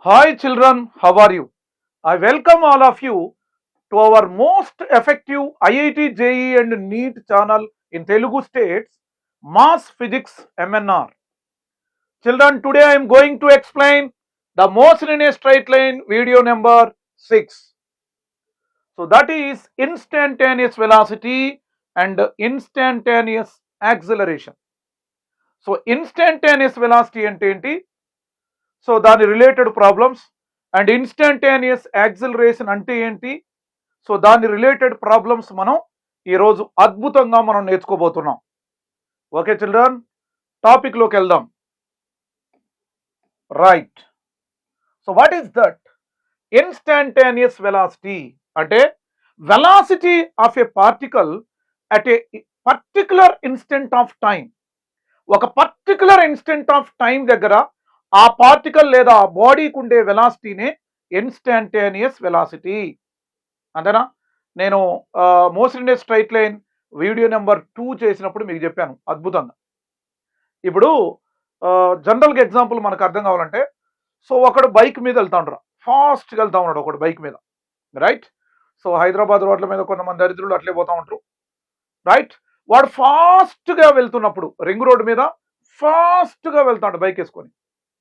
Hi children, how are you? I welcome all of you to our most effective IIT JEE and NEET channel in Telugu states, Mass Physics MNR. Children, today I am going to explain the motion in a straight line video number 6. So that is instantaneous velocity and instantaneous acceleration. So instantaneous velocity అంటే ఏంటి? So దాని related problems and instantaneous acceleration అంటే ఏంటి, so దాని related problems మనం ఈరోజు అద్భుతంగా మనం నేర్చుకోబోతున్నాం. ఓకే చిల్డ్రన్, టాపిక్లోకి వెళ్దాం. Right, so what is that instantaneous velocity? అంటే velocity of a particle at a particular instant of time. ఒక పర్టికులర్ ఇన్స్టెంట్ ఆఫ్ టైం దగ్గర ఆ పార్టికల్ లేదా ఆ బాడీకి ఉండే వెలాసిటీనే ఇన్స్టంటేనియస్ వెలాసిటీ. అంతేనా? నేను motion in a straight line video number 2 చేసినప్పుడు మీకు చెప్పాను అద్భుతంగా. ఇప్పుడు జనరల్గా ఎగ్జాంపుల్ మనకు అర్థం కావాలంటే, సో ఒకడు బైక్ మీద వెళ్తా ఉంటాడు, ఫాస్ట్గా వెళ్తా ఉన్నాడు ఒకడు బైక్ మీద, రైట్? సో హైదరాబాద్ రోడ్ల మీద కొంతమంది దరిద్రులు అట్లే పోతా ఉంటారు, రైట్? వాడు ఫాస్ట్గా వెళ్తున్నప్పుడు రింగ్ రోడ్ మీద ఫాస్ట్గా వెళ్తాడు బైక్ వేసుకొని.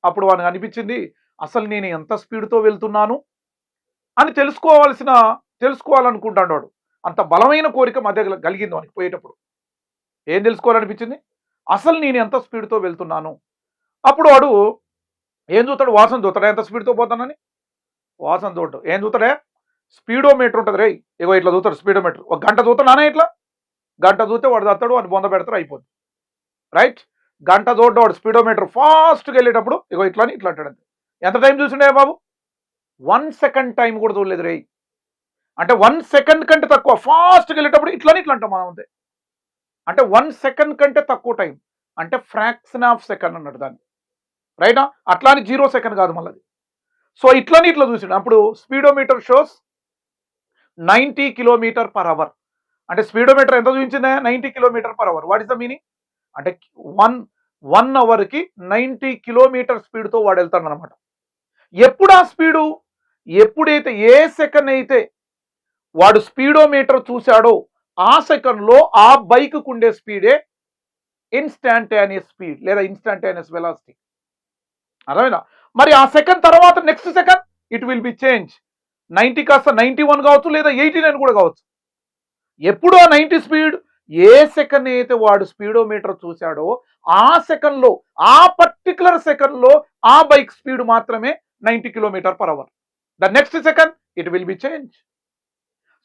అప్పుడు వానికి అనిపించింది, అసలు నేను ఎంత స్పీడ్తో వెళ్తున్నాను అని తెలుసుకోవాలనుకుంటాడు వాడు. అంత బలమైన కోరిక మధ్య కలిగింది వానికి. పోయేటప్పుడు ఏం తెలుసుకోవాలనిపించింది? అసలు నేను ఎంత స్పీడ్తో వెళ్తున్నాను. అప్పుడు వాడు ఏం చూస్తాడు? వాసన చూస్తాడా ఎంత స్పీడ్తో పోతానని? వాసన చూడటం. ఏం చూస్తాడే? స్పీడోమీటర్ ఉంటుంది రే, ఇగో ఇట్లా చూస్తాడు స్పీడోమీటర్. ఒక గంట చూస్తాడానే, ఇట్లా గంట చూస్తే వాడు తస్తాడు, వాడిని బొంద పెడతారు, అయిపోద్ది, రైట్? గంట చూడడం వాడు స్పీడోమీటర్ ఫాస్ట్గా వెళ్ళేటప్పుడు ఇగో ఇట్లా ఇట్లా అంటాడు. ఎంత టైం చూసిండే బాబు? 1 సెకండ్ టైం కూడా చూడలేదు రే. అంటే 1 సెకండ్ కంటే తక్కువ ఫాస్ట్గా వెళ్ళేటప్పుడు ఇట్లా అంటాం మనం అంతే. అంటే 1 సెకండ్ కంటే తక్కువ టైం అంటే ఫ్రాక్షన్ ఆఫ్ సెకండ్ అన్నట్టు దాన్ని, రైటా? అట్లా అని 0 సెకండ్ కాదు మళ్ళీ. సో ఇట్లా చూసిండు. అప్పుడు speedometer shows 90 kilometre per hour. అంటే స్పీడోమీటర్ ఎంత చూపించిందా? 90 kilometre per hour. What is the meaning? అంటే 1 అవర్కి 90 కిలోమీటర్ స్పీడ్తో వాడు వెళ్తాడు అనమాట. ఎప్పుడు ఆ స్పీడు? ఎప్పుడైతే ఏ సెకండ్ అయితే వాడు స్పీడోమీటర్ చూశాడో ఆ సెకండ్లో ఆ బైక్ ఉండే స్పీడే ఇన్స్టాంటేనియస్ స్పీడ్ లేదా ఇన్స్టాంటేనియస్ వెలాసిటీ. అర్థమైనా? మరి ఆ సెకండ్ తర్వాత next second it will be change. 90 కాస్త 91 కావచ్చు, లేదా 89 కూడా కావచ్చు. ఎప్పుడు ఆ 90 స్పీడ్ ఏ సెకండ్ అయితే వాడు స్పీడోమీటర్ చూశాడో ఆ సెకండ్లో, ఆ పర్టికులర్ సెకండ్లో ఆ బైక్ స్పీడ్ మాత్రమే 90 kilometre per hour. The next second it will be change.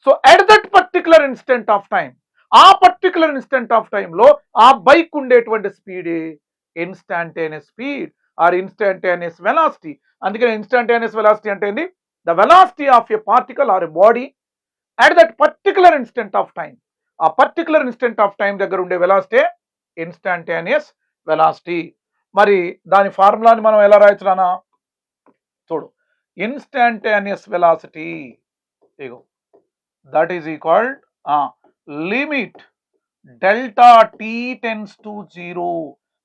So at that particular instant of time, ఆ పర్టికులర్ ఇన్స్టెంట్ ఆఫ్ టైంలో ఆ బైక్ ఉండేటువంటి స్పీడే instantaneous speed or instantaneous velocity. అందుకని ఇన్స్టాంటేనియస్ వెలాసిటీ అంటే ఏంటి? The velocity of a particle or a body at that particular instant of time. ఆ particular instant of time దగ్గర ఉండే వెలాసిటీ ఇన్స్టాంటేనియస్ వెలాసిటీ. మరి దాని ఫార్ములాని మనం ఎలా రాయొచ్చునా? చూడు, ఇన్స్టాంటేనియస్ వెలాసిటీ ఇగో that is equal limit delta T tends to 0.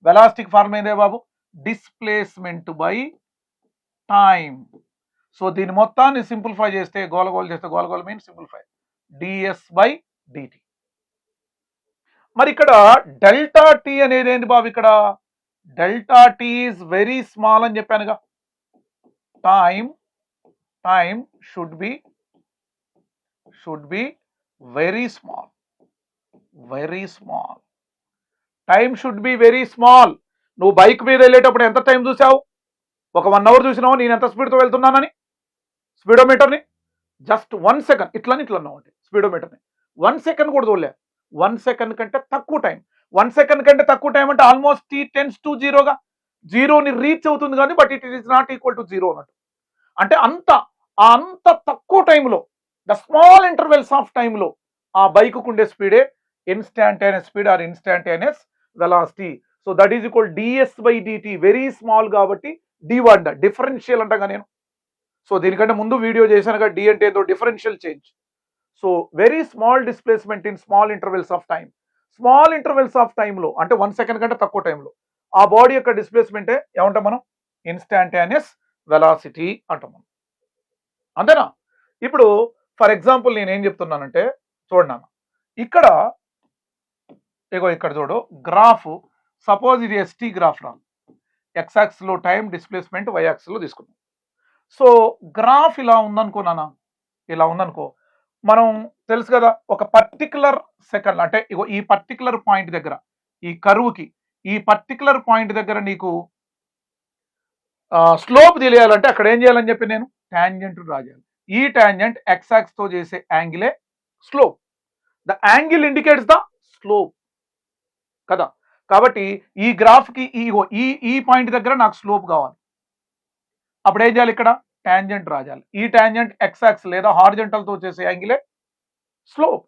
వెలాసిటీకి ఫార్ములా ఏందే బాబు? Displacement by time. సో దీని మొత్తాన్ని సింప్లిఫై చేస్తే గోలగోలు చేస్తే, గోలగోలు mean simplify, DS by DT. మరి ఇక్కడ డెల్టా టీ అనేది ఏంటి బాబు? ఇక్కడ delta T is very small అని చెప్పానుగా. Time should be very small. Time should be very small. నువ్వు బైక్ మీద వెళ్ళేటప్పుడు ఎంత టైం చూసావు? ఒక 1 అవర్ చూసినావు నేను ఎంత స్పీడ్తో వెళ్తున్నానని స్పీడోమీటర్ని? జస్ట్ 1 సెకండ్ ఇట్లా అన్నావు అంటే స్పీడోమీటర్ని 1 సెకండ్ కూడా చూడలే. 1 సెకండ్ కంటే తక్కువ టైం. 1 సెకండ్ కంటే తక్కువ టైం అంటే ఆల్మోస్ట్ టీ టెన్స్ టు 0గా, 0ని రీచ్ అవుతుంది కానీ but it is not equal to 0 అన్నట్టు. అంటే అంత తక్కువ టైంలో, ద స్మాల్ ఇంటర్వెల్స్ ఆఫ్ టైంలో ఆ బైక్ ఉండే స్పీడే instantaneous speed or instantaneous velocity. So that is equal DS by DT. Very small కాబట్టి డి వాడిన, డిఫరెన్షియల్ అంటగా నేను. సో దీనికంటే ముందు వీడియో చేశానుగా, డి అంటే ఏదో differential change. So very small displacement in small intervals of time. Small intervals of టైంలో అంటే 1 సెకండ్ కంటే తక్కువ టైంలో ఆ బాడీ యొక్క డిస్ప్లేస్మెంటే ఏమంటాం మనం? ఇన్స్టాంటేనియస్ వెలాసిటీ అంటాం మనం. అంతేనా? ఇప్పుడు ఫర్ ఎగ్జాంపుల్ నేను ఏం చెప్తున్నానంటే చూడండి అన్న, ఇక్కడ ఇగో ఇక్కడ చూడు గ్రాఫ్, సపోజ్ ఇది ఎస్టీ గ్రాఫ్ రా, ఎక్స్ యాక్సిస్ లో టైం డిస్ప్లేస్మెంట్, వై యాక్సిస్ లో తీసుకున్నాం. సో గ్రాఫ్ ఇలా ఉందనుకోనా, ఇలా ఉందనుకో, మనం తెలుసు కదా ఒక పర్టికులర్ సెకండ్ అంటే ఇగో ఈ పర్టికులర్ పాయింట్ దగ్గర ఈ కరువుకి ఈ పర్టికులర్ పాయింట్ దగ్గర నీకు స్లోప్ తెలియాలంటే అక్కడ ఏం చేయాలని చెప్పి నేను టాంజెంట్ డ్రా చేయాలి. ఈ టాంజెంట్ ఎక్స్ యాక్సిస్ తో చేసే యాంగిలే slope. The angle indicates the slope కదా. కాబట్టి ఈ గ్రాఫ్ కి ఈ పాయింట్ దగ్గర నాకు స్లోప్ కావాలి. అప్పుడు ఏం చేయాలి, ఇక్కడ టాంజెంట్ డ్రా చేయాలి. ఈ టాంజెంట్ ఎక్స్ యాక్సిస్ లేదా హారిజంటల్ తో చేసే యాంగిలే స్లోప్.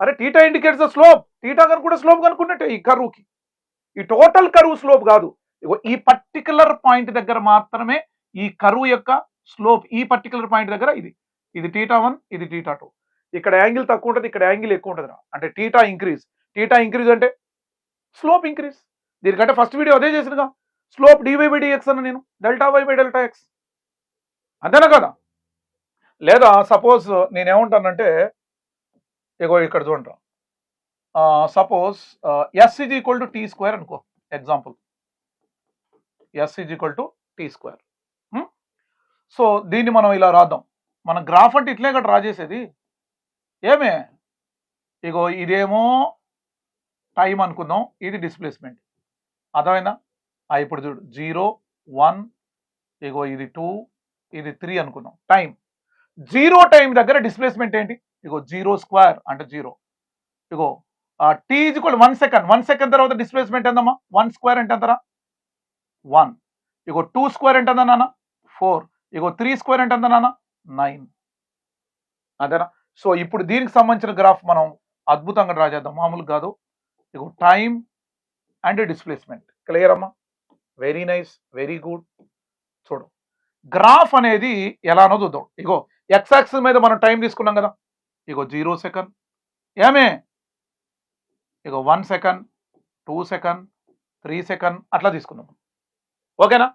అరే theta indicates the slope, theta కనుకుంటే స్లోప్ కనుక్కున్నట్టే ఈ కరువుకి. ఈ టోటల్ కరువు స్లోప్ కాదు, ఈ పర్టికులర్ పాయింట్ దగ్గర మాత్రమే ఈ కరువు యొక్క స్లోప్. ఈ పర్టికులర్ పాయింట్ దగ్గర ఇది టీటా 1, ఇది టీటా 2. ఇక్కడ యాంగిల్ తక్కువ ఉంటుంది, ఇక్కడ యాంగిల్ ఎక్కువ ఉంటుంది. అంటే టీటా ఇంక్రీజ్ అంటే స్లోప్ ఇంక్రీజ్. దీనికంటే ఫస్ట్ వీడియో అదే చేసినగా, స్లోప్ dy/dx అన్న నేను, Δy/Δx. అంతేనా కదా? లేదా సపోజ్ నేనేమంటానంటే ఇగో ఇక్కడ చూడండి, suppose S is equal to tea square అనుకో, example S is equal to tea square. So దీన్ని మనం ఇలా రాద్దాం. మన గ్రాఫ్ అంటే ఇట్లే కదా డ్రా చేసేది. ఏమే ఇగో ఇదేమో టైం అనుకుందాం, ఇది డిస్ప్లేస్మెంట్. అర్థమైందా? ఇప్పుడు చూడు 0, 1, ఇగో ఇది 2, ఇది 3 అనుకుందాం. టైం 0 టైం దగ్గర డిస్ప్లేస్మెంట్ ఏంటి? ఇగో 0 స్క్వేర్ అంటే 0. ఇగో T is equal 1 second, 1 second తర్వాత డిస్ప్లేస్మెంట్ ఎంతమ్మా? 1 స్క్వేర్ అంటే ఎంతరా? 1. ఇగో 2 స్క్వేర్ అంటే ఎంత నాన్న? 4. ఇగో 3 స్క్వేర్ అంటే ఎంత నాన్న? 9. అదేనా? సో ఇప్పుడు దీనికి సంబంధించిన గ్రాఫ్ మనం అద్భుతంగా డ్రా చేద్దాం, మామూలు కాదు. ఇగో టైం అండ్ డిస్ప్లేస్మెంట్. క్లియర్ అమ్మా? Very nice, very good. చూడు గ్రాఫ్ అనేది ఎలానో చూద్దాం. ఇగో ఎక్స్ యాక్సిస్ మీద మనం టైం తీసుకున్నాం కదా, ఇగో 0 సెకండ్, ఏమే ఇగో 1 సెకండ్, 2 సెకండ్, 3 సెకండ్ అట్లా తీసుకున్నాం. ఓకేనా?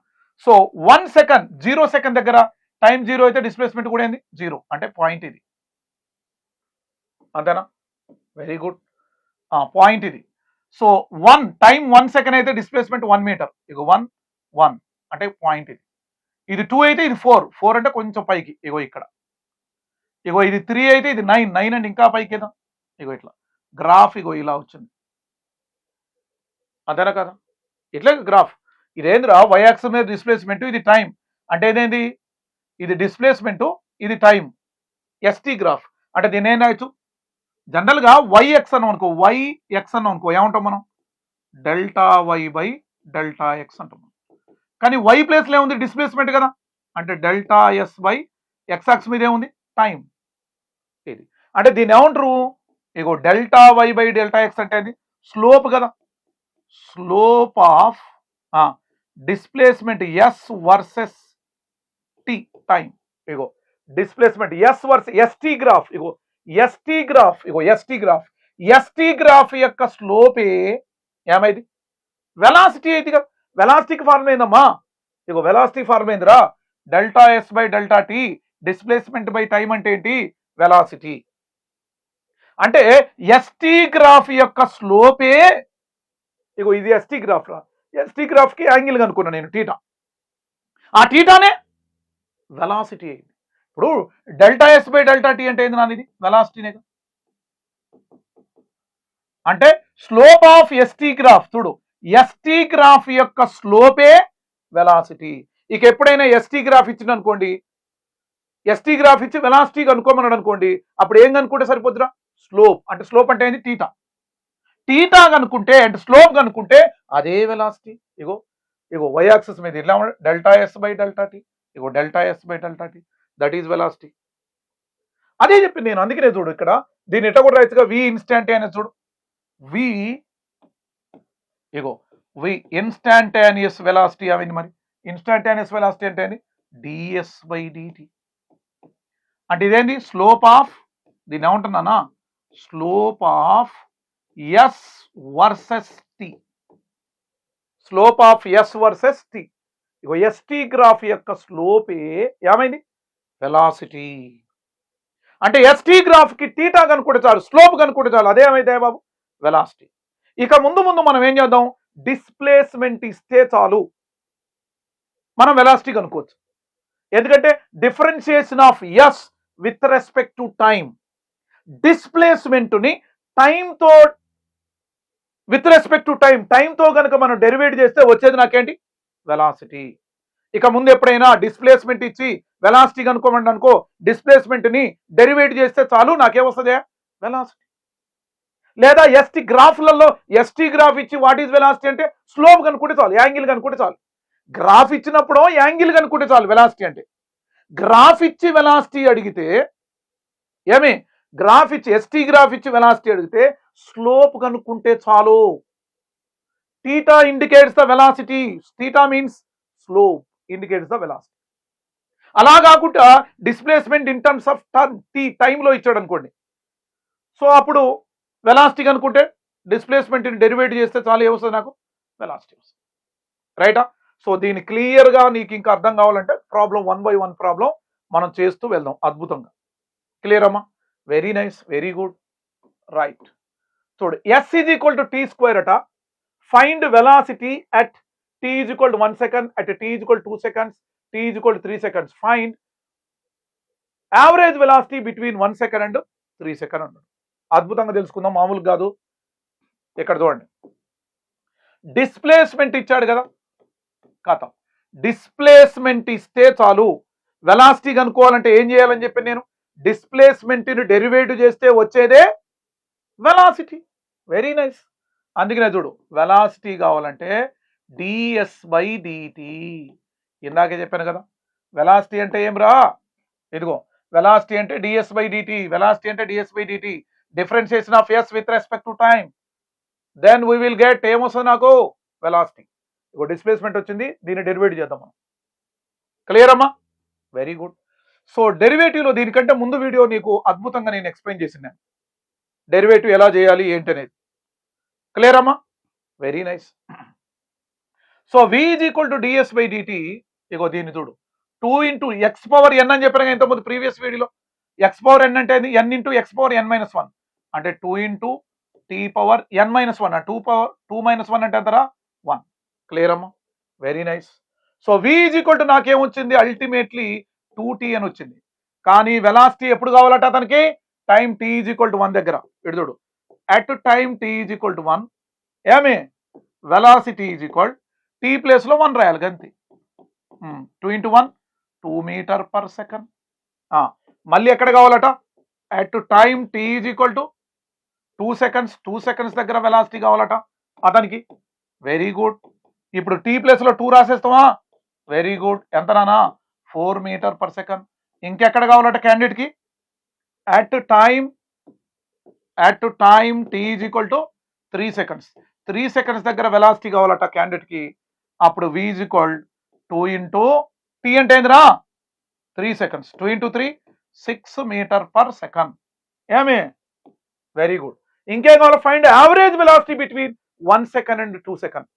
సో 1 సెకండ్ 0 సెకండ్ దగ్గర టైం 0 అయితే డిస్ప్లేస్మెంట్ కూడా ఏంది 0, అంటే పాయింట్ ఇది. అంతేనా? Very good. పాయింట్ ఇది. సో 1 టైం 1 సెకండ్ అయితే డిస్ప్లేస్మెంట్ 1 మీటర్. ఇగో 1 అంటే పాయింట్ ఇది. ఇది 2 అయితే ఇది 4 అంటే కొంచెం పైకి, ఇగో ఇక్కడ. ఇగో ఇది 3 అయితే ఇది 9 అంటే ఇంకా పైకి ఏదా. ఇగో ఇట్లా గ్రాఫ్ ఇగో ఇలా వచ్చింది. అంతేనా కదా? ఇట్లా గ్రాఫ్. ఇదేంద్రా వై యాక్సిస్ మీద డిస్ప్లేస్మెంట్, ఇది టైం. అంటే ఇదేంది? ఇది డిస్ప్లేస్మెంట్, ఇది టైం. ఎస్టీ గ్రాఫ్ అంటే దీని ఏం రాయొచ్చు? జనరల్గా వైఎక్స్ అన్నాం అనుకో, వైఎక్స్ అన్నాం అనుకో, ఏమంటాం మనం? Delta Y by delta X అంటాం. కానీ వై ప్లేస్లో ఏముంది? డిస్ప్లేస్మెంట్ కదా, అంటే delta S by X axis మీద ఏముంది? టైం. ఇది అంటే దీన్ని ఏమంటారు? ఇగో delta Y by delta X అంటే అది స్లోప్ కదా, slope of displacement S versus T time. ఇగో displacement S versus ST graph. ఇగో ఎస్టీ గ్రాఫ్, ఇగో ఎస్టీ గ్రాఫ్ యొక్క స్లోపే ఏమైంది? వెలాసిటీ అయితే కదా. వెలాసిటీకి ఫార్ములా ఏందమ్మా? ఇగో వెలాసిటీ ఫార్ములా ఏందిరా? Delta S by delta T, displacement by time అంటే ఏంటి? వెలాసిటీ. అంటే ఎస్టీ గ్రాఫ్ యొక్క స్లోపే, ఇగో ఇది ఎస్టీ గ్రాఫ్ రా, ఎస్టీ గ్రాఫ్ కి యాంగిల్ కనుక్కున్నా నేను టీటా, ఆ టీటానే వెలాసిటీ అయింది. ఇప్పుడు delta S by delta T అంటే ఏంది నాది? ఇది వెలాసిటీనే కదా. అంటే స్లోప్ ఆఫ్ ఎస్టీ గ్రాఫ్, చూడు ఎస్టీ గ్రాఫ్ యొక్క స్లోపే వెలాసిటీ. ఇక ఎప్పుడైనా ఎస్టీ గ్రాఫ్ ఇచ్చింది అనుకోండి, ఎస్టీ గ్రాఫ్ ఇచ్చి వెలాసిటీ కనుక్కోమన్నాడు అనుకోండి, అప్పుడు ఏం కనుక్కుంటే సరిపోద్దురా? స్లోప్. అంటే స్లోప్ అంటే ఏంది? టీటా. టీటా కనుక్కుంటే అంటే స్లోప్ కనుక్కుంటే అదే వెలాసిటీ. ఇగో వై యాక్సిస్ మీద ఇట్లా delta S by delta T, ego delta S by delta T, that is velocity. అదే చెప్పింది నేను, అందుకనే చూడు ఇక్కడ దీన్ని ఎట్లా కూడా రాయొచ్చుగా, వి ఇన్స్టాంటేనియస్. చూడు వి, ఇగో వి ఇన్స్టాంటేనియస్ వెలాసిటీ అయింది. మరి ఇన్స్టాంటేనియస్ వెలాసిటీ అంటే ఏంది? DS by DT. అంటే ఇదేంది? స్లోప్ ఆఫ్, దీన్ని ఏమంటున్నానా? Slope of S versus T, slope of S versus T. ఇగో ఎస్టీ గ్రాఫ్ యొక్క స్లోపే ఏమైంది వెలాసిటీ. అంటే ఎస్టీ గ్రాఫ్ కి టీటా కనుక్కుంటే చాలు, స్లోప్ కనుక్కుంటే చాలు, అదేమైతే బాబు వెలాసిటీ. ఇక ముందు ముందు మనం ఏం చేద్దాం, డిస్ప్లేస్మెంట్ ఇస్తే చాలు మనం వెలాసిటీ కనుక్కోవచ్చు. ఎందుకంటే differentiation of yes with respect to time, డిస్ప్లేస్మెంట్ని టైంతో విత్ రెస్పెక్ట్ టు టైం, టైంతో కనుక మనం డెరివేట్ చేస్తే వచ్చేది నాకేంటి వెలాసిటీ. ఇక ముందు ఎప్పుడైనా డిస్ప్లేస్మెంట్ ఇచ్చి వెలాసిటీ కనుక్కోమండి అనుకో, డిస్ప్లేస్మెంట్ని డెరివేట్ చేస్తే చాలు నాకేమొస్తుంది వెలాసిటీ. లేదా ఎస్టీ గ్రాఫ్లలో ఎస్టీ గ్రాఫ్ ఇచ్చి వాట్ ఈజ్ వెలాసిటీ అంటే స్లోప్ కనుక్కుంటే చాలు, యాంగిల్ కనుక్కుంటే చాలు. గ్రాఫ్ ఇచ్చినప్పుడు యాంగిల్ కనుక్కుంటే చాలు వెలాసిటీ అంటే. గ్రాఫ్ ఇచ్చి వెలాసిటీ అడిగితే ఏమి, గ్రాఫ్ ఇచ్చి ఎస్టీ గ్రాఫ్ ఇచ్చి వెలాసిటీ అడిగితే స్లోప్ కనుక్కుంటే చాలు. Theta indicates the velocity, theta means slope indicates the velocity. అలా కాకుండా డిస్ప్లేస్మెంట్ ఇన్ టర్మ్స్ ఆఫ్ టైంలో ఇచ్చాడు అనుకోండి, సో అప్పుడు వెలాసిటీ కనుక్కుంటే డిస్ప్లేస్మెంట్ని డెరివేట్ చేస్తే చాలు, ఏమొస్తుంది నాకు వెలాసిటీ వస్తుంది. రైటా? సో దీన్ని క్లియర్గా నీకు ఇంకా అర్థం కావాలంటే ప్రాబ్లం 1 by 1 ప్రాబ్లం మనం చేస్తూ వెళ్దాం అద్భుతంగా. క్లియర్ అమ్మా? Very nice, very good. Right, చూడు S is equal to tea square అట. Find velocity at tea is equal to 1 second, at tea is equal to 2 seconds, T is equal to 3 seconds. Find average velocity between 1 second and 3 second అన్నాడు. అద్భుతంగా తెలుసుకుందాం, మామూలు కాదు. ఇక్కడ చూడండి, displacement ఇచ్చాడు కదా, కథ డిస్ప్లేస్మెంట్ ఇస్తే చాలు. వెలాసిటీ కనుక్కోవాలంటే ఏం చేయాలని చెప్పి నేను డిస్ప్లేస్మెంట్ని డెరివేటివ్ చేస్తే వచ్చేదే వెలాసిటీ. Very nice. అందుకనే చూడు, వెలాసిటీ కావాలంటే డిఎస్ బై డిటి. ఇందాకే చెప్పాను కదా, వెలాసిటీ అంటే ఏం రా, ఇదిగో వెలాసిటీ అంటే డిఎస్ బై డిటి, వెలాసిటీ అంటే ds by dt, differentiation of yes with respect to time, then we will get ఏమొస్తుంది నాకు వెలాసిటీ. ఇగో డిస్ప్లేస్మెంట్ వచ్చింది, దీన్ని డెరివేటివ్ చేద్దాం మనం. క్లియర్ అమ్మా? Very good. సో డెరివేటివ్లో దీనికంటే ముందు వీడియో నీకు అద్భుతంగా నేను ఎక్స్ప్లెయిన్ చేసింది, డెరివేటివ్ ఎలా చేయాలి ఏంటి అనేది. క్లియర్ అమ్మా? Very nice. So v is equal to DS by DT. ఇగో దీన్ని చూడు, 2 ఇంటూ ఎక్స్ పవర్ ఎన్ అని చెప్పాను ఇంతకుముందు ప్రీవియస్ వీడియోలో. ఎక్స్ పవర్ ఎన్ అంటే N into X power N minus 1 అంటే 2 into T power N minus 1, 2 minus 1 అంటే ఎంతరా 1. క్లియర్ అమ్మా? Very nice. So v is equal to నాకేమొచ్చింది అల్టిమేట్లీ 2t అని వచ్చింది. కానీ వెలాసిటీ ఎప్పుడు కావాలట అతనికి, time t is equal to 1 దగ్గర. ఇటు చూడు, at time t is equal to 1 ఏమే వెలాసిటీ ఈజ్ ఈక్వల్ t ప్లేస్లో 1 రాయాలి గంతి. 2 ఇంటూ 1 2 మీటర్ పర్ సెకండ్. మళ్ళీ ఎక్కడ కావాలట, at time t is equal to 2 seconds, 2 seconds దగ్గర వెలాసిటీ కావాలట అతనికి. Very good. ఇప్పుడు టీ ప్లేస్లో 2 రాసేస్తావా? Very good. ఎంత నానా 4 మీటర్ పర్ సెకండ్. ఇంకెక్కడ కావాలట క్యాండిడేట్కి, at time T is equal to 3 seconds, 3 seconds దగ్గర వెలాసిటీ కావాలట క్యాండిడేట్కి. అప్పుడు v is equal 2 into T అంటే ఏందిరా 3 seconds, 2 into 3 6 metre per second. ఏమే వెరీ గుడ్. ఇంకేం కావాలి, find average velocity between 1 second and 2 second.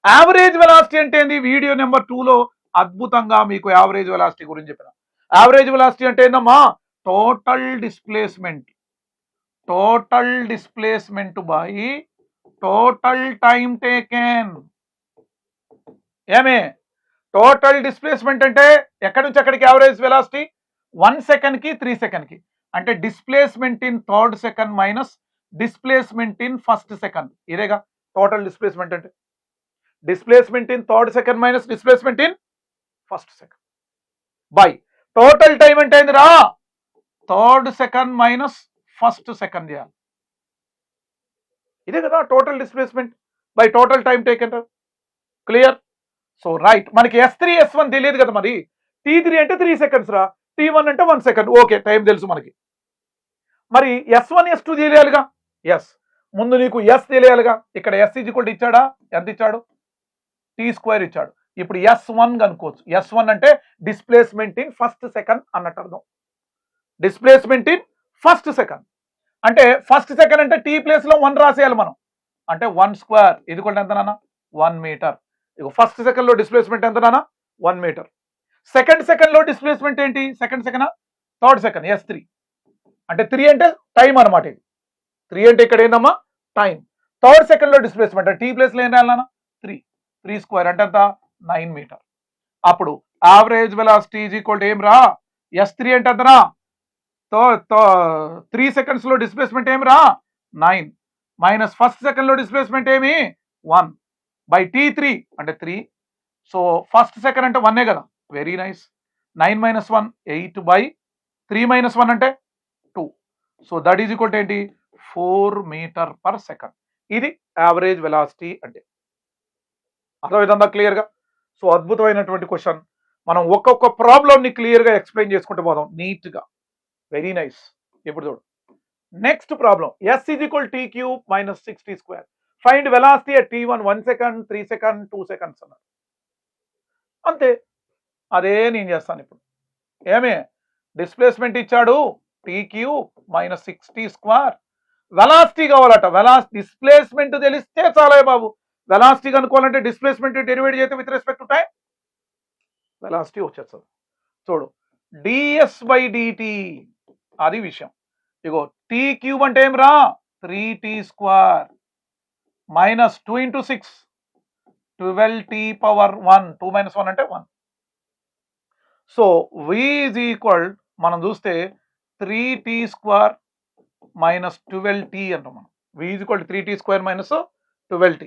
Average velocity అంటే ఏంది, వీడియో నెంబర్ 2లో అద్భుతంగా మీకు యావరేజ్ వెలాసిటీ గురించి చెప్పిన. యావరేజ్ వెలాసిటీ అంటే ఏందమ్మా, total displacement by total time taken. ఏమే టోటల్ డిస్ప్లేస్మెంట్ అంటే ఎక్కడి నుంచి ఎక్కడికి యావరేజ్ వెలాసిటీ, 1 సెకండ్కి 3 సెకండ్కి. అంటే displacement in third second minus displacement in first second. ఇదేగా టోటల్ డిస్ప్లేస్మెంట్ అంటే. Displacement in third second minus displacement in first second by total time అంటే ఏందిరా, third second minus first second చేయాలి. ఇదే కదా total displacement by total time taken. Clear? So right, మనకి S3 S1 తెలియదు కదా, మరి T3 అంటే 3 సెకండ్స్ రా, T1 అంటే 1 సెకండ్. ఓకే, టైం తెలుసు మనకి. మరి S1 S2 తెలియాలిగా. ఎస్, ముందు నీకు ఎస్ తెలియాలిగా. ఇక్కడ ఎస్ ఈజ్ ఇచ్చాడా, ఎంత ఇచ్చాడు, టీ స్క్వేర్ ఇచ్చాడు. ఇప్పుడు S1 కనుక్కోవచ్చు. S1 అంటే డిస్ప్లేస్మెంట్ ఇన్ ఫస్ట్ సెకండ్ అన్నట్టు అర్థం. డిస్ప్లేస్మెంట్ ఇన్ ఫస్ట్ సెకండ్ అంటే ఫస్ట్ సెకండ్ అంటే టీ ప్లేస్లో 1 రాసేయాలి మనం. అంటే 1 స్క్వేర్ ఇది కూడా ఎంత నాన్న 1 మీటర్. ఇక ఫస్ట్ సెకండ్లో డిస్ప్లేస్మెంట్ ఎంత నానా 1 మీటర్. సెకండ్ సెకండ్లో డిస్ప్లేస్మెంట్ ఏంటి, second second third second S3 అంటే 3 అంటే టైం అనమాట. ఇది 3 అంటే ఇక్కడ ఏందమ్మా టైం. థర్డ్ సెకండ్లో డిస్ప్లేస్మెంట్ అంటే T ప్లేస్లో ఏం రాయాలన్నా 3 స్క్వేర్ అంటే ఎంత 9 మీటర్. అప్పుడు average velocity is equal to ఏం రా S3 అంటే ఎంతనా 3 సెకండ్స్లో డిస్ప్లేస్మెంట్ ఏమి రా 9 మైనస్ ఫస్ట్ సెకండ్లో డిస్ప్లేస్మెంట్ ఏమి 1 బై T3 అంటే 3. సో ఫస్ట్ సెకండ్ అంటే 1 కదా, very nice. 9 minus 1 8 by 3 minus 1 అంటే 2. So that is equal to ఏంటి 4 మీటర్ పర్ సెకండ్. ఇది యావరేజ్ వెలాసిటీ అంటే. అర్థమైందా క్లియర్గా? సో అద్భుతమైనటువంటి క్వశ్చన్. మనం ఒక్కొక్క ప్రాబ్లమ్ని క్లియర్గా ఎక్స్ప్లెయిన్ చేసుకుంటూ పోదాం నీట్గా. Very nice. ఇప్పుడు చూడు next problem. S is equal T cube minus 6T square. Find velocity at T1 1 second 3 second 2 seconds అన్నారు. అంతే, అదే నేను చేస్తాను ఇప్పుడు. ఏమే డిస్ప్లేస్మెంట్ ఇచ్చాడు T cube minus 6T square. Velocity కావాలట. డిస్ప్లేస్మెంట్ తెలిస్తే చాలా బాబు. వెలాసిటీ కనుక్కోవాలంటే డిస్ప్లేస్మెంట్ డెరివేట్ చేస్తే with respect to time velocity వచ్చేస్తుంది. చూడు ds బై dt అది విషయం. ఇగో T క్యూబ్ అంటే ఏం రా 3T square minus 2 into 6 12T power 1 2 minus 1 అంటే 1. సో V ఈజ్ ఈక్వల్ మనం చూస్తే 3T స్క్వేర్ మైనస్ 12T అంటాం మనం. V is equal 3T square minus 12T.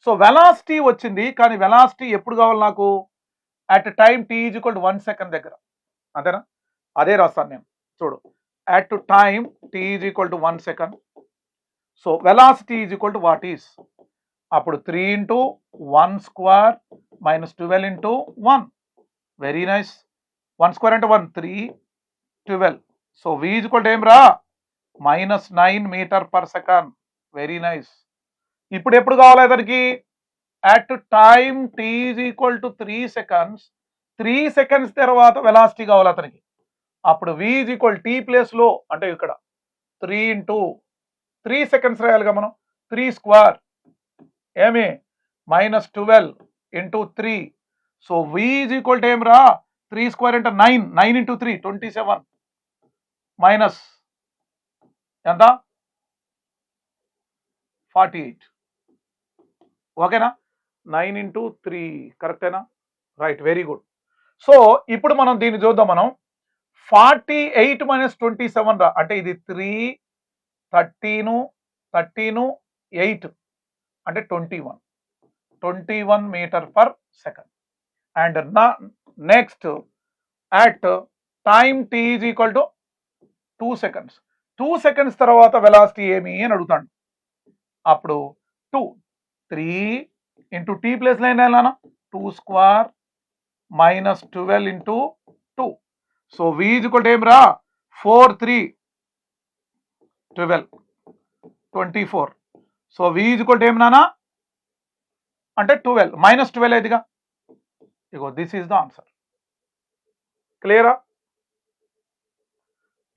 So velocity వచ్చింది, కానీ వెలాసిటీ ఎప్పుడు కావాలి నాకు at time T is equal 1 second దగ్గర. అంతేనా? అదే రాస్తాను నేను. చూడు at time T is equal 1 second. So velocity is equal to what is అప్పుడు 3 into 1 square minus 12 into 1. Very nice. 1 square అంటే 1 3 12. సో V ఈజ్ ఈక్వల్ ఏం రా minus 9 metre per second. Very nice. ఇప్పుడు ఎప్పుడు కావాలి దానికి at time T is equal to 3 seconds. 3 seconds తర్వాత velocity కావాలి అతనికి. అప్పుడు V ఈజ్ ఈక్వల్ T ప్లేస్లో అంటే ఇక్కడ 3 ఇంటూ 3 సెకండ్స్ రాయాలిగా మనం. 3 స్క్వేర్ ఏమి minus 12 into 3. So V is equal to ఏం రా 3 స్క్వేర్ అంటే 9 ఇంటూ 3 27 మైనస్ ఎంత 48. ఓకేనా? 9 ఇంటూ 3 కరెక్టేనా? Right, very good. సో ఇప్పుడు మనం దీన్ని చూద్దాం. మనం 48 మైనస్ 27 రా అంటే ఇది 3 13 8 అంటే 21 metre per second. And next at time T is equal to 2 seconds. 2 seconds తర్వాత వెలాసిటీ ఏమి అని అడుగుతాడు. అప్పుడు 2 3 ఇంటూ T ప్లేస్ లైన్ వెళ్ళానా 2 square minus 12 into 2. So V is equal to ఏం రా 4 3 12 24. So V is equal to ఏం నానా అంటే 12 మైనస్ 12 అయిదిగా. ఇగో దిస్ ఈజ్ ద ఆన్సర్. క్లియరా?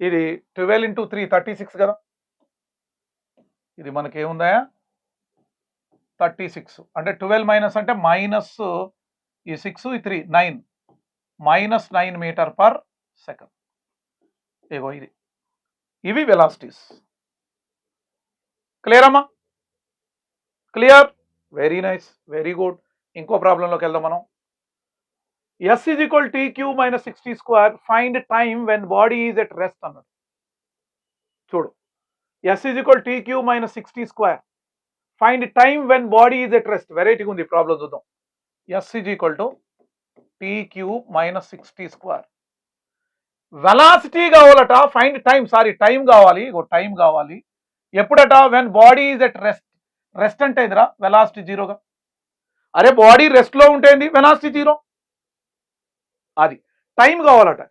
ఇది 12 ఇంటూ 3 36 కదా. ఇది మనకి ఏముందా 36 అంటే 12 మైనస్ అంటే మైనస్ ఈ 6 ఈ 3 9 మైనస్ 9 మీటర్ పర్ సెకండ్. ఇగో ఇవి వెలాసిటీస్. క్లియర్ అమ్మా? Clear, very nice, very good. ఇంకో ప్రాబ్లంలోకి వెళ్దాం మనం. S is equal T cube minus 6T square. Find time when body is at rest అన్నాడు. చూడు S is equal T cube minus 6T square. Find time when body is at rest. వెరైటీగా ఉంది problem, చూద్దాం. S is equal to T cube minus 6T square. Velocity కావాలట, find time time కావాలి. Time కావాలి ఎప్పుడట when body is at rest. Rest అంటే ఇదిరా velocity జీరోగా. అరే బాడీ రెస్ట్లో ఉంటేంది వెలాసిటీ జీరో. అది టైం కావాలట.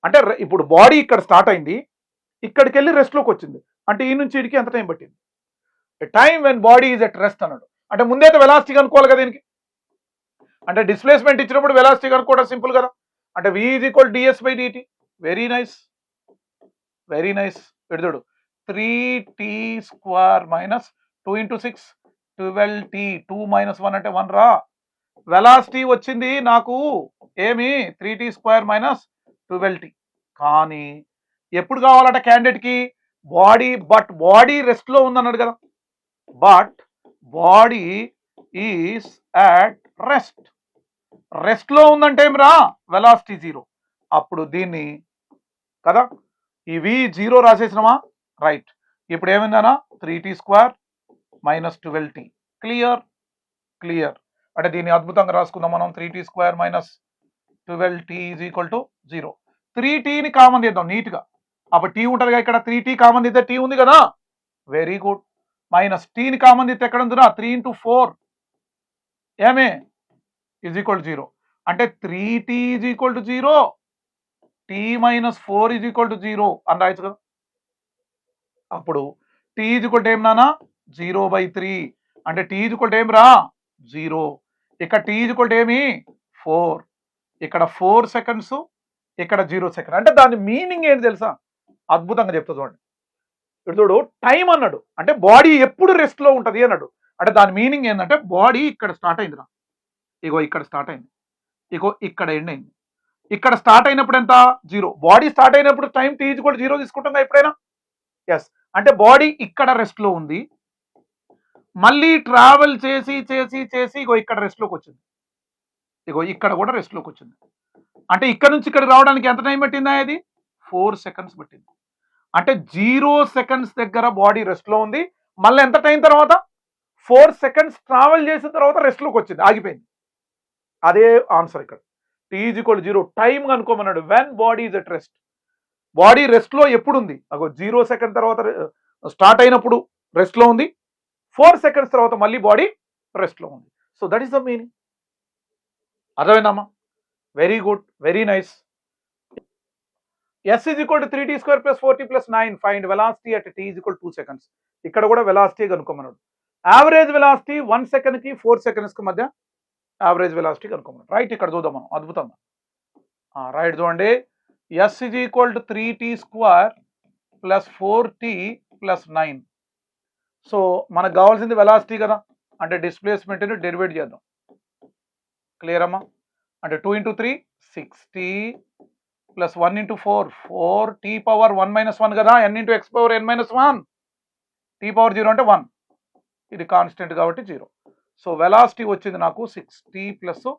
అంటే ఇప్పుడు బాడీ ఇక్కడ స్టార్ట్ అయింది, ఇక్కడికి వెళ్ళి రెస్ట్లోకి వచ్చింది అంటే ఈ నుంచి ఇడికి ఎంత టైం పట్టింది. Time when body is at rest అన్నాడు. అంటే ముందైతే వెలాసిటీ కనుక్కోవాలి కదా దీనికి. అంటే డిస్ప్లేస్మెంట్ ఇచ్చినప్పుడు వెలాసిటీ కనుక్కోవడం సింపుల్ కదా. అంటే V is equal ds by dt. Very nice, very nice. పెడతాడు 3T square minus 2 into 6 12t 2 - 1 అంటే 1 రా. వెలాసిటీ వచ్చింది నాకు ఏమి 3t² - 12t. కానీ ఎప్పుడు కావాలట క్యాండిడేట్కి? బాడీ రెస్ట్ లో ఉందన్నాడు కదా. But body is at rest లో ఉందంటే ఏం రా? వెలాసిటీ 0. అప్పుడు దీన్ని కదా ఈ v 0 రాసేసినామా? రైట్. ఇప్పుడు ఏమైందనా 3t² - 12t. క్లియర్. అంటే దీన్ని అద్భుతంగా రాసుకుందాం మనం. 3t² - 12t = 0. 3tని కామన్ తీద్దాం నీట్గా. అప్పుడు టీ ఉంటుంది కదా ఇక్కడ. 3t కామన్ తీస్తే టీ ఉంది కదా. Very good. మైనస్ టీని కామన్ తీస్తే ఎక్కడ ఉందిరా? 3 × 4 ఏమే = 0. అంటే 3t = 0, t - 4 = 0 అని రాయొచ్చు కదా. అప్పుడు t = ఏం నానా? 0/3. అంటే t = ఏం రా? 0. ఇక్కడ t = ఏమి? 4. ఇక్కడ 4 సెకండ్స్, ఇక్కడ 0 సెకండ్. అంటే దాని మీనింగ్ ఏంటి తెలుసా? అద్భుతంగా చెప్తా చూడండి. ఇప్పుడు చూడు, టైం అన్నాడు అంటే బాడీ ఎప్పుడు రెస్ట్ లో ఉంటది అన్నాడు. అంటే దాని మీనింగ్ ఏంటంటే బాడీ ఇక్కడ స్టార్ట్ అయిందిరా. ఇగో ఇక్కడ స్టార్ట్ అయింది, ఇగో ఇక్కడ ఎండ్ అయింది. ఇక్కడ స్టార్ట్ అయినప్పుడు ఎంత? 0. బాడీ స్టార్ట్ అయినప్పుడు టైం t = 0 తీసుకుంటుందా ఎప్పుడైనా? ఎస్. అంటే బాడీ ఇక్కడ రెస్ట్ లో ఉంది, మళ్ళీ ట్రావెల్ చేసి చేసి చేసి ఇగో ఇక్కడ రెస్ట్ లోకి వచ్చింది, ఇగో ఇక్కడ కూడా రెస్ట్ లోకి వచ్చింది. అంటే ఇక్కడ నుంచి ఇక్కడ రావడానికి ఎంత టైం పట్టిందా? అది 4 సెకండ్స్ పట్టింది. అంటే 0 సెకండ్స్ దగ్గర బాడీ రెస్ట్ లో ఉంది. మళ్ళీ ఎంత టైం తర్వాత? 4 సెకండ్స్ ట్రావెల్ చేసిన తర్వాత రెస్ట్ లోకి వచ్చింది, ఆగిపోయింది. అదే ఆన్సర్ ఇక్కడ. t = 0 టైం కనుక్కోమన్నాడు. When body is at rest. Body rest లో ఎప్పుడు ఉంది? అగో 0 సెకండ్ తర్వాత స్టార్ట్ అయినప్పుడు రెస్ట్ లో ఉంది, 4 సెకండ్స్ తర్వాత మళ్ళీ బాడీ రెస్ట్ లో ఉంది. So that is the meaning. అర్థమైందమ్మా? Very good, very nice. s = 3t² + 4t + 9. Find velocity at t = 2 seconds. ఇక్కడ కూడా వెలాసిటీ కనుక్కోమన్నాడు. యావరేజ్ వెలాసిటీ 1 సెకండ్ కి 4 సెకండ్స్ కి మధ్య యావరేజ్ వెలాసిటీ కనుక్కోమన్నాడు. రైట్. ఇక్కడ చూద్దాం మనం అద్భుతంగా. రైట్ చూడండి. s = 3t² + 4t + 9. సో మనకు కావాల్సింది వెలాసిటీ కదా. అంటే డిస్ప్లేస్మెంట్ని డెరివేట్ చేద్దాం. క్లియర్ అమ్మా? అంటే 2 × 3 60 + 1 × 4 4t⁻1 - 1 కదా. n × x⁻n - 1. t⁻0 అంటే 1. ఇది కాన్స్టెంట్ కాబట్టి 0. సో వెలాసిటీ వచ్చింది నాకు 60 +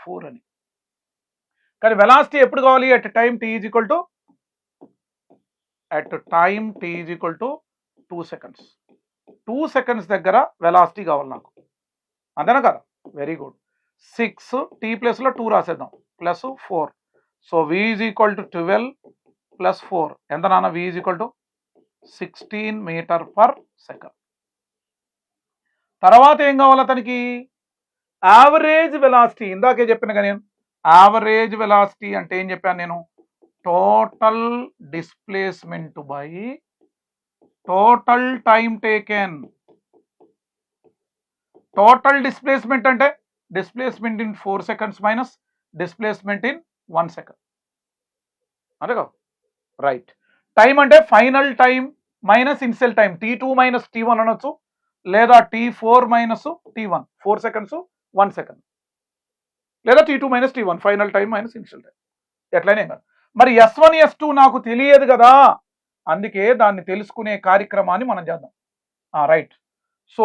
4 అని. కానీ వెలాసిటీ ఎప్పుడు కావాలి? At time t = 2 seconds. 2 seconds దగ్గర వెలాసిటీ కావాలి నాకు, అంతేనా కదా? Very good. 6t ప్లస్లో 2 రాసేద్దాం +4. సో v = 12 + 4 ఎంత నాన్న? v = 16 మీటర్/సెకండ్. తర్వాత ఏం కావాలి అతనికి? Average velocity. ఇందాకే చెప్పిన కదా నేను, యావరేజ్ వెలాసిటీ అంటే ఏం చెప్పాను నేను? Total displacement by total time taken. Total displacement అంటే displacement in 4 seconds minus displacement in 1 second. అదే కదా. రైట్. టైం అంటే final time minus initial time. t2 - t1 అనొచ్చు, లేదా t4 - t1. 4 సెకండ్స్ 1 సెకండ్, లేదా t2 - t1 final time minus initial time. ఎట్లయినా కాదు. మరి S1 S2 నాకు తెలియదు కదా, అందుకే దాన్ని తెలుసుకునే కార్యక్రమాన్ని మనం చేద్దాం. Right. So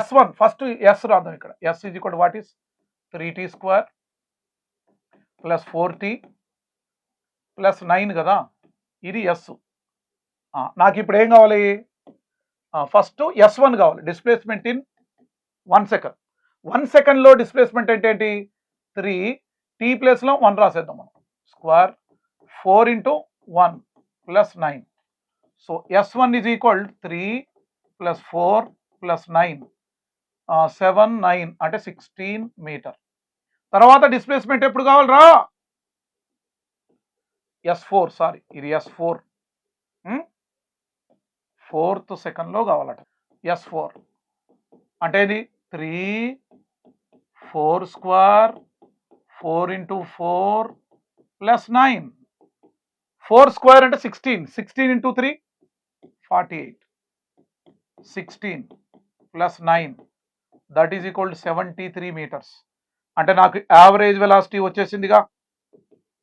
S1 first S రాద్దాం ఇక్కడ. s = what is 3t² + 4t + 9 కదా. ఇది S. నాకు ఇప్పుడు ఏం కావాలి? ఫస్ట్ S1 కావాలి. Displacement in 1 second. 1 సెకండ్లో డిస్ప్లేస్మెంట్ అంటే ఏంటి? 3 t ప్లేస్లో 1 రాసేద్దాం మనం. స్క్వేర్ 4 × 1 + 9. సో S1 = 3 + 4 + 9 7 9 అంటే 16 మీటర్. తర్వాత డిస్ప్లేస్మెంట్ ఎప్పుడు కావాలరా? S4 సారీ, ఇది S4 4th సెకండ్లో కావాలట. S4 అంటే ఇది 3 4 స్క్వేర్ 4 × 4 + 9. 4 స్క్వేర్ అంటే 16. 16 × 3 48. 16 + 9 that is equal to 73 metres. అంటే నాకు యావరేజ్ వెలాసిటీ వచ్చేసిందిగా.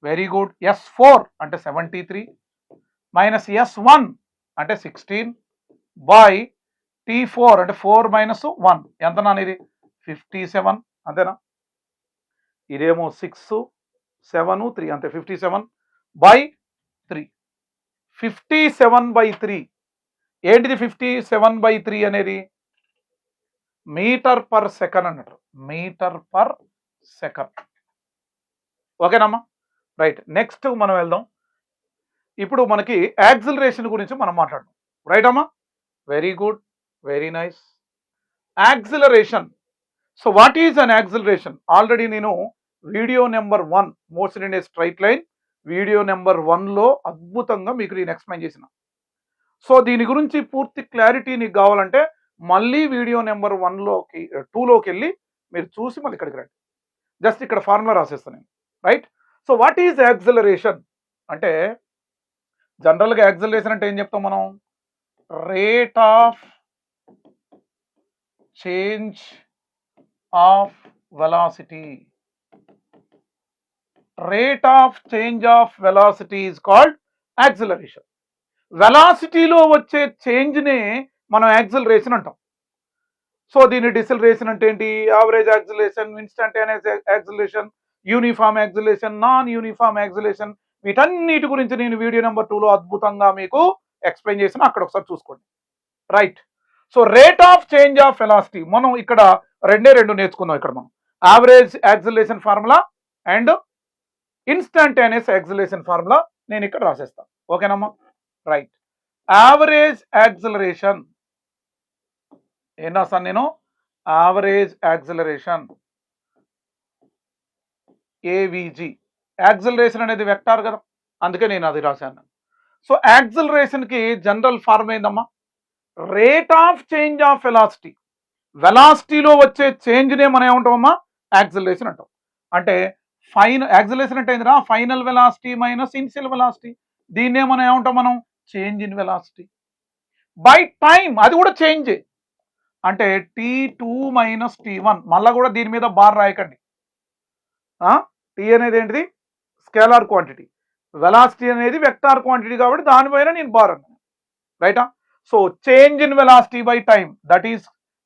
Very good. S4 అంటే 73 మైనస్ S1 అంటే 16 బై T4 అంటే 4 మైనస్ 1 ఎంత నాన్న ఇది 57 అంతేనా. ఇదేమో 6 7 3 అంతే 57 బై 3. 57/3 ఏంటిది 57/3 అనేది మీటర్ పర్ సెకండ్ అన్నట్టు. Metre per second. ఓకేనమ్మా రైట్. నెక్స్ట్ మనం వెళ్దాం. ఇప్పుడు మనకి యాక్సిలరేషన్ గురించి మనం మాట్లాడదాం. రైట్ అమ్మా. Very good, very nice. Acceleration. So what is an acceleration? Already నేను video number 1 motion in a straight line video number 1లో అద్భుతంగా మీకు నేను ఎక్స్ప్లెయిన్ చేసిన. సో దీని గురించి పూర్తి క్లారిటీ నీకు కావాలంటే మళ్ళీ వీడియో నెంబర్ 2లోకి వెళ్ళి మీరు చూసి మళ్ళీ ఇక్కడికి రండి. జస్ట్ ఇక్కడ ఫార్ములా రాసేస్తాను నేను. Right. So what is acceleration అంటే జనరల్గా యాక్సిలరేషన్ అంటే ఏం చెప్తాం మనం? Rate of change of velocity. Rate of change of velocity is called acceleration. వెలాసిటీలో వచ్చే చేంజ్నే మనం యాక్సిలరేషన్ అంటాం. సో దీని డిసిలరేషన్ అంటే ఏంటి? Average acceleration, instantaneous acceleration, uniform acceleration, non uniform acceleration, వీటన్నిటి గురించి నేను వీడియో నెంబర్ 2లో అద్భుతంగా మీకు ఎక్స్ప్లెయిన్ చేసిన. అక్కడ ఒకసారి చూసుకోండి. Right. So rate of change of velocity మనం ఇక్కడ రెండు నేర్చుకుందాం. ఇక్కడ మనం average acceleration formula and instantaneous acceleration formula నేను ఇక్కడ రాసేస్తాను. ఓకేనమ్మా రైట్. యావరేజ్ యాక్సిలరేషన్ ఏం రాస్తాను నేను? Average acceleration AVG. యాక్సిలరేషన్ అనేది వెక్టార్ కదా, అందుకే నేను అది రాశాను. సో యాక్సిలరేషన్ కి జనరల్ ఫార్మ్ ఏందమ్మా? Rate of change of velocity. వెలాసిటీలో వచ్చే చేంజ్నే మనం ఏమంటామమ్మా? యాక్సిలరేషన్ అంటాం. అంటే యాక్సిలరేషన్ అంటే ఏందిరా? Final velocity minus initial velocity. దీన్నే మనం ఏమంటాం? మనం change in velocity by time. అది కూడా చేంజ్ అంటే T2 మైనస్ T1. మళ్ళా కూడా దీని మీద బార్ రాయకండి. టీ అనేది ఏంటిది? Scalar quantity. వెలాసిటీ అనేది వెక్టార్ క్వాంటిటీ కాబట్టి దానిపైన నేను బార్ అన్నాను. రైటా? So change in velocity by time that is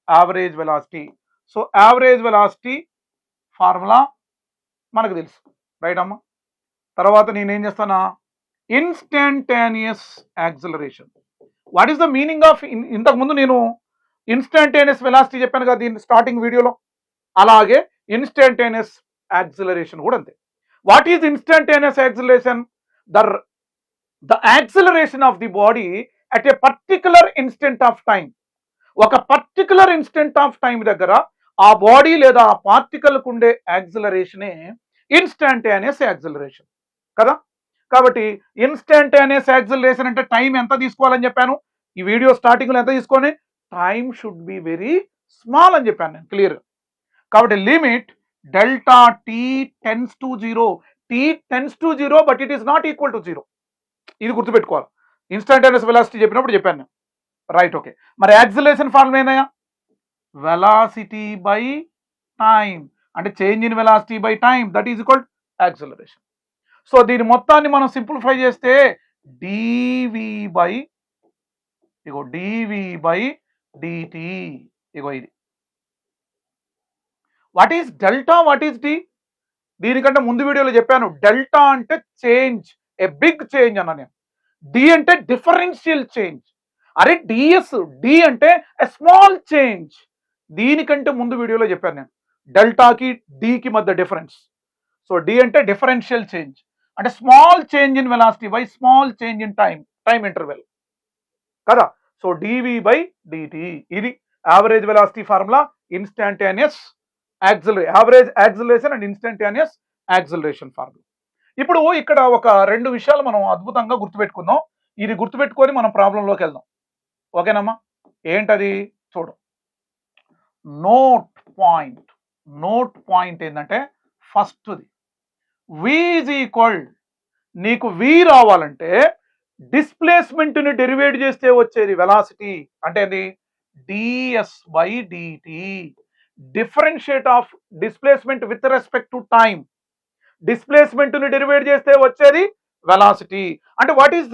average velocity. So average velocity formula మనకు తెలుసు. రైట్ అమ్మా. తర్వాత నేనేం చేస్తానా? Instantaneous acceleration. What is the meaning of? ఇంతకుముందు నేను ఇన్స్టంటేనియస్ వెలాసిటీ చెప్పాను కదా దీని స్టార్టింగ్ వీడియోలో. అలాగే ఇన్స్టంటేనియస్ యాక్సిలరేషన్ కూడా అంతే. What is instantaneous acceleration? The acceleration of the body at a particular instant of time. ఒక పర్టికులర్ ఇన్స్టెంట్ ఆఫ్ టైం దగ్గర ఆ బాడీ లేదా ఆ పార్టికల్కు ఉండే యాక్సిలరేషనే ఇన్స్టంటేనియస్ యాక్సిలరేషన్ కదా. కాబట్టి ఇన్స్టంటేనియస్ యాక్సిలరేషన్ అంటే టైం ఎంత తీసుకోవాలని చెప్పాను ఈ వీడియో స్టార్టింగ్లో? ఎంత తీసుకొని? Time should be very small అని చెప్పాను నేను క్లియర్. కాబట్టి limit delta T tense to 0. T tense to 0 but it is not equal to 0. ఇది గుర్తుపెట్టుకోవాలి. ఇన్స్టంటేనియస్ వెలాసిటీ చెప్పినప్పుడు చెప్పాను నేను. రైట్. ఓకే. మరి యాక్సిలరేషన్ ఫార్ములా ఏందయ్యా? వెలాసిటీ బై టైం అంటే change in velocity by time that is equal acceleration. So దీని మొత్తాన్ని మనం సింప్లిఫై చేస్తే డివి బై డిటి. ఇగో ఇది. What is delta? What is D? దీనికంటే ముందు వీడియోలో చెప్పాను. డెల్టా అంటే చేంజ్, ఏ బిగ్ చేంజ్ అన్న నేను. డి అంటే డిఫరెన్షియల్ చేంజ్. అరే డి అంటే ఎ స్మాల్ చేంజ్. దీనికంటే ముందు వీడియోలో చెప్పాను నేను డెల్టాకి డికి మధ్య డిఫరెన్స్. సో డి అంటే డిఫరెన్షియల్ చేంజ్ అంటే small change in velocity by small change in time interval కదా. So DV by DT. ఇది average velocity formula, instantaneous average acceleration and instantaneous acceleration formula. ఇప్పుడు ఇక్కడ ఒక 2 విషయాలు మనం అద్భుతంగా గుర్తుపెట్టుకుందాం. ఇది గుర్తుపెట్టుకొని మనం ప్రాబ్లంలోకి వెళ్దాం. ఓకేనమ్మా? ఏంటది చూడు. నోట్ పాయింట్ ఏంటంటే ఫస్ట్ది V ఈజ్ ఈక్వల్. నీకు V రావాలంటే డిస్ప్లేస్మెంట్ని డెరివేట్ చేస్తే వచ్చేది వెలాసిటీ అంటే ds by dt. Differentiate of displacement with respect to time. Displacement ని డెరివేట్ చేస్తే వచ్చేది వెలాసిటీ. అంటే what is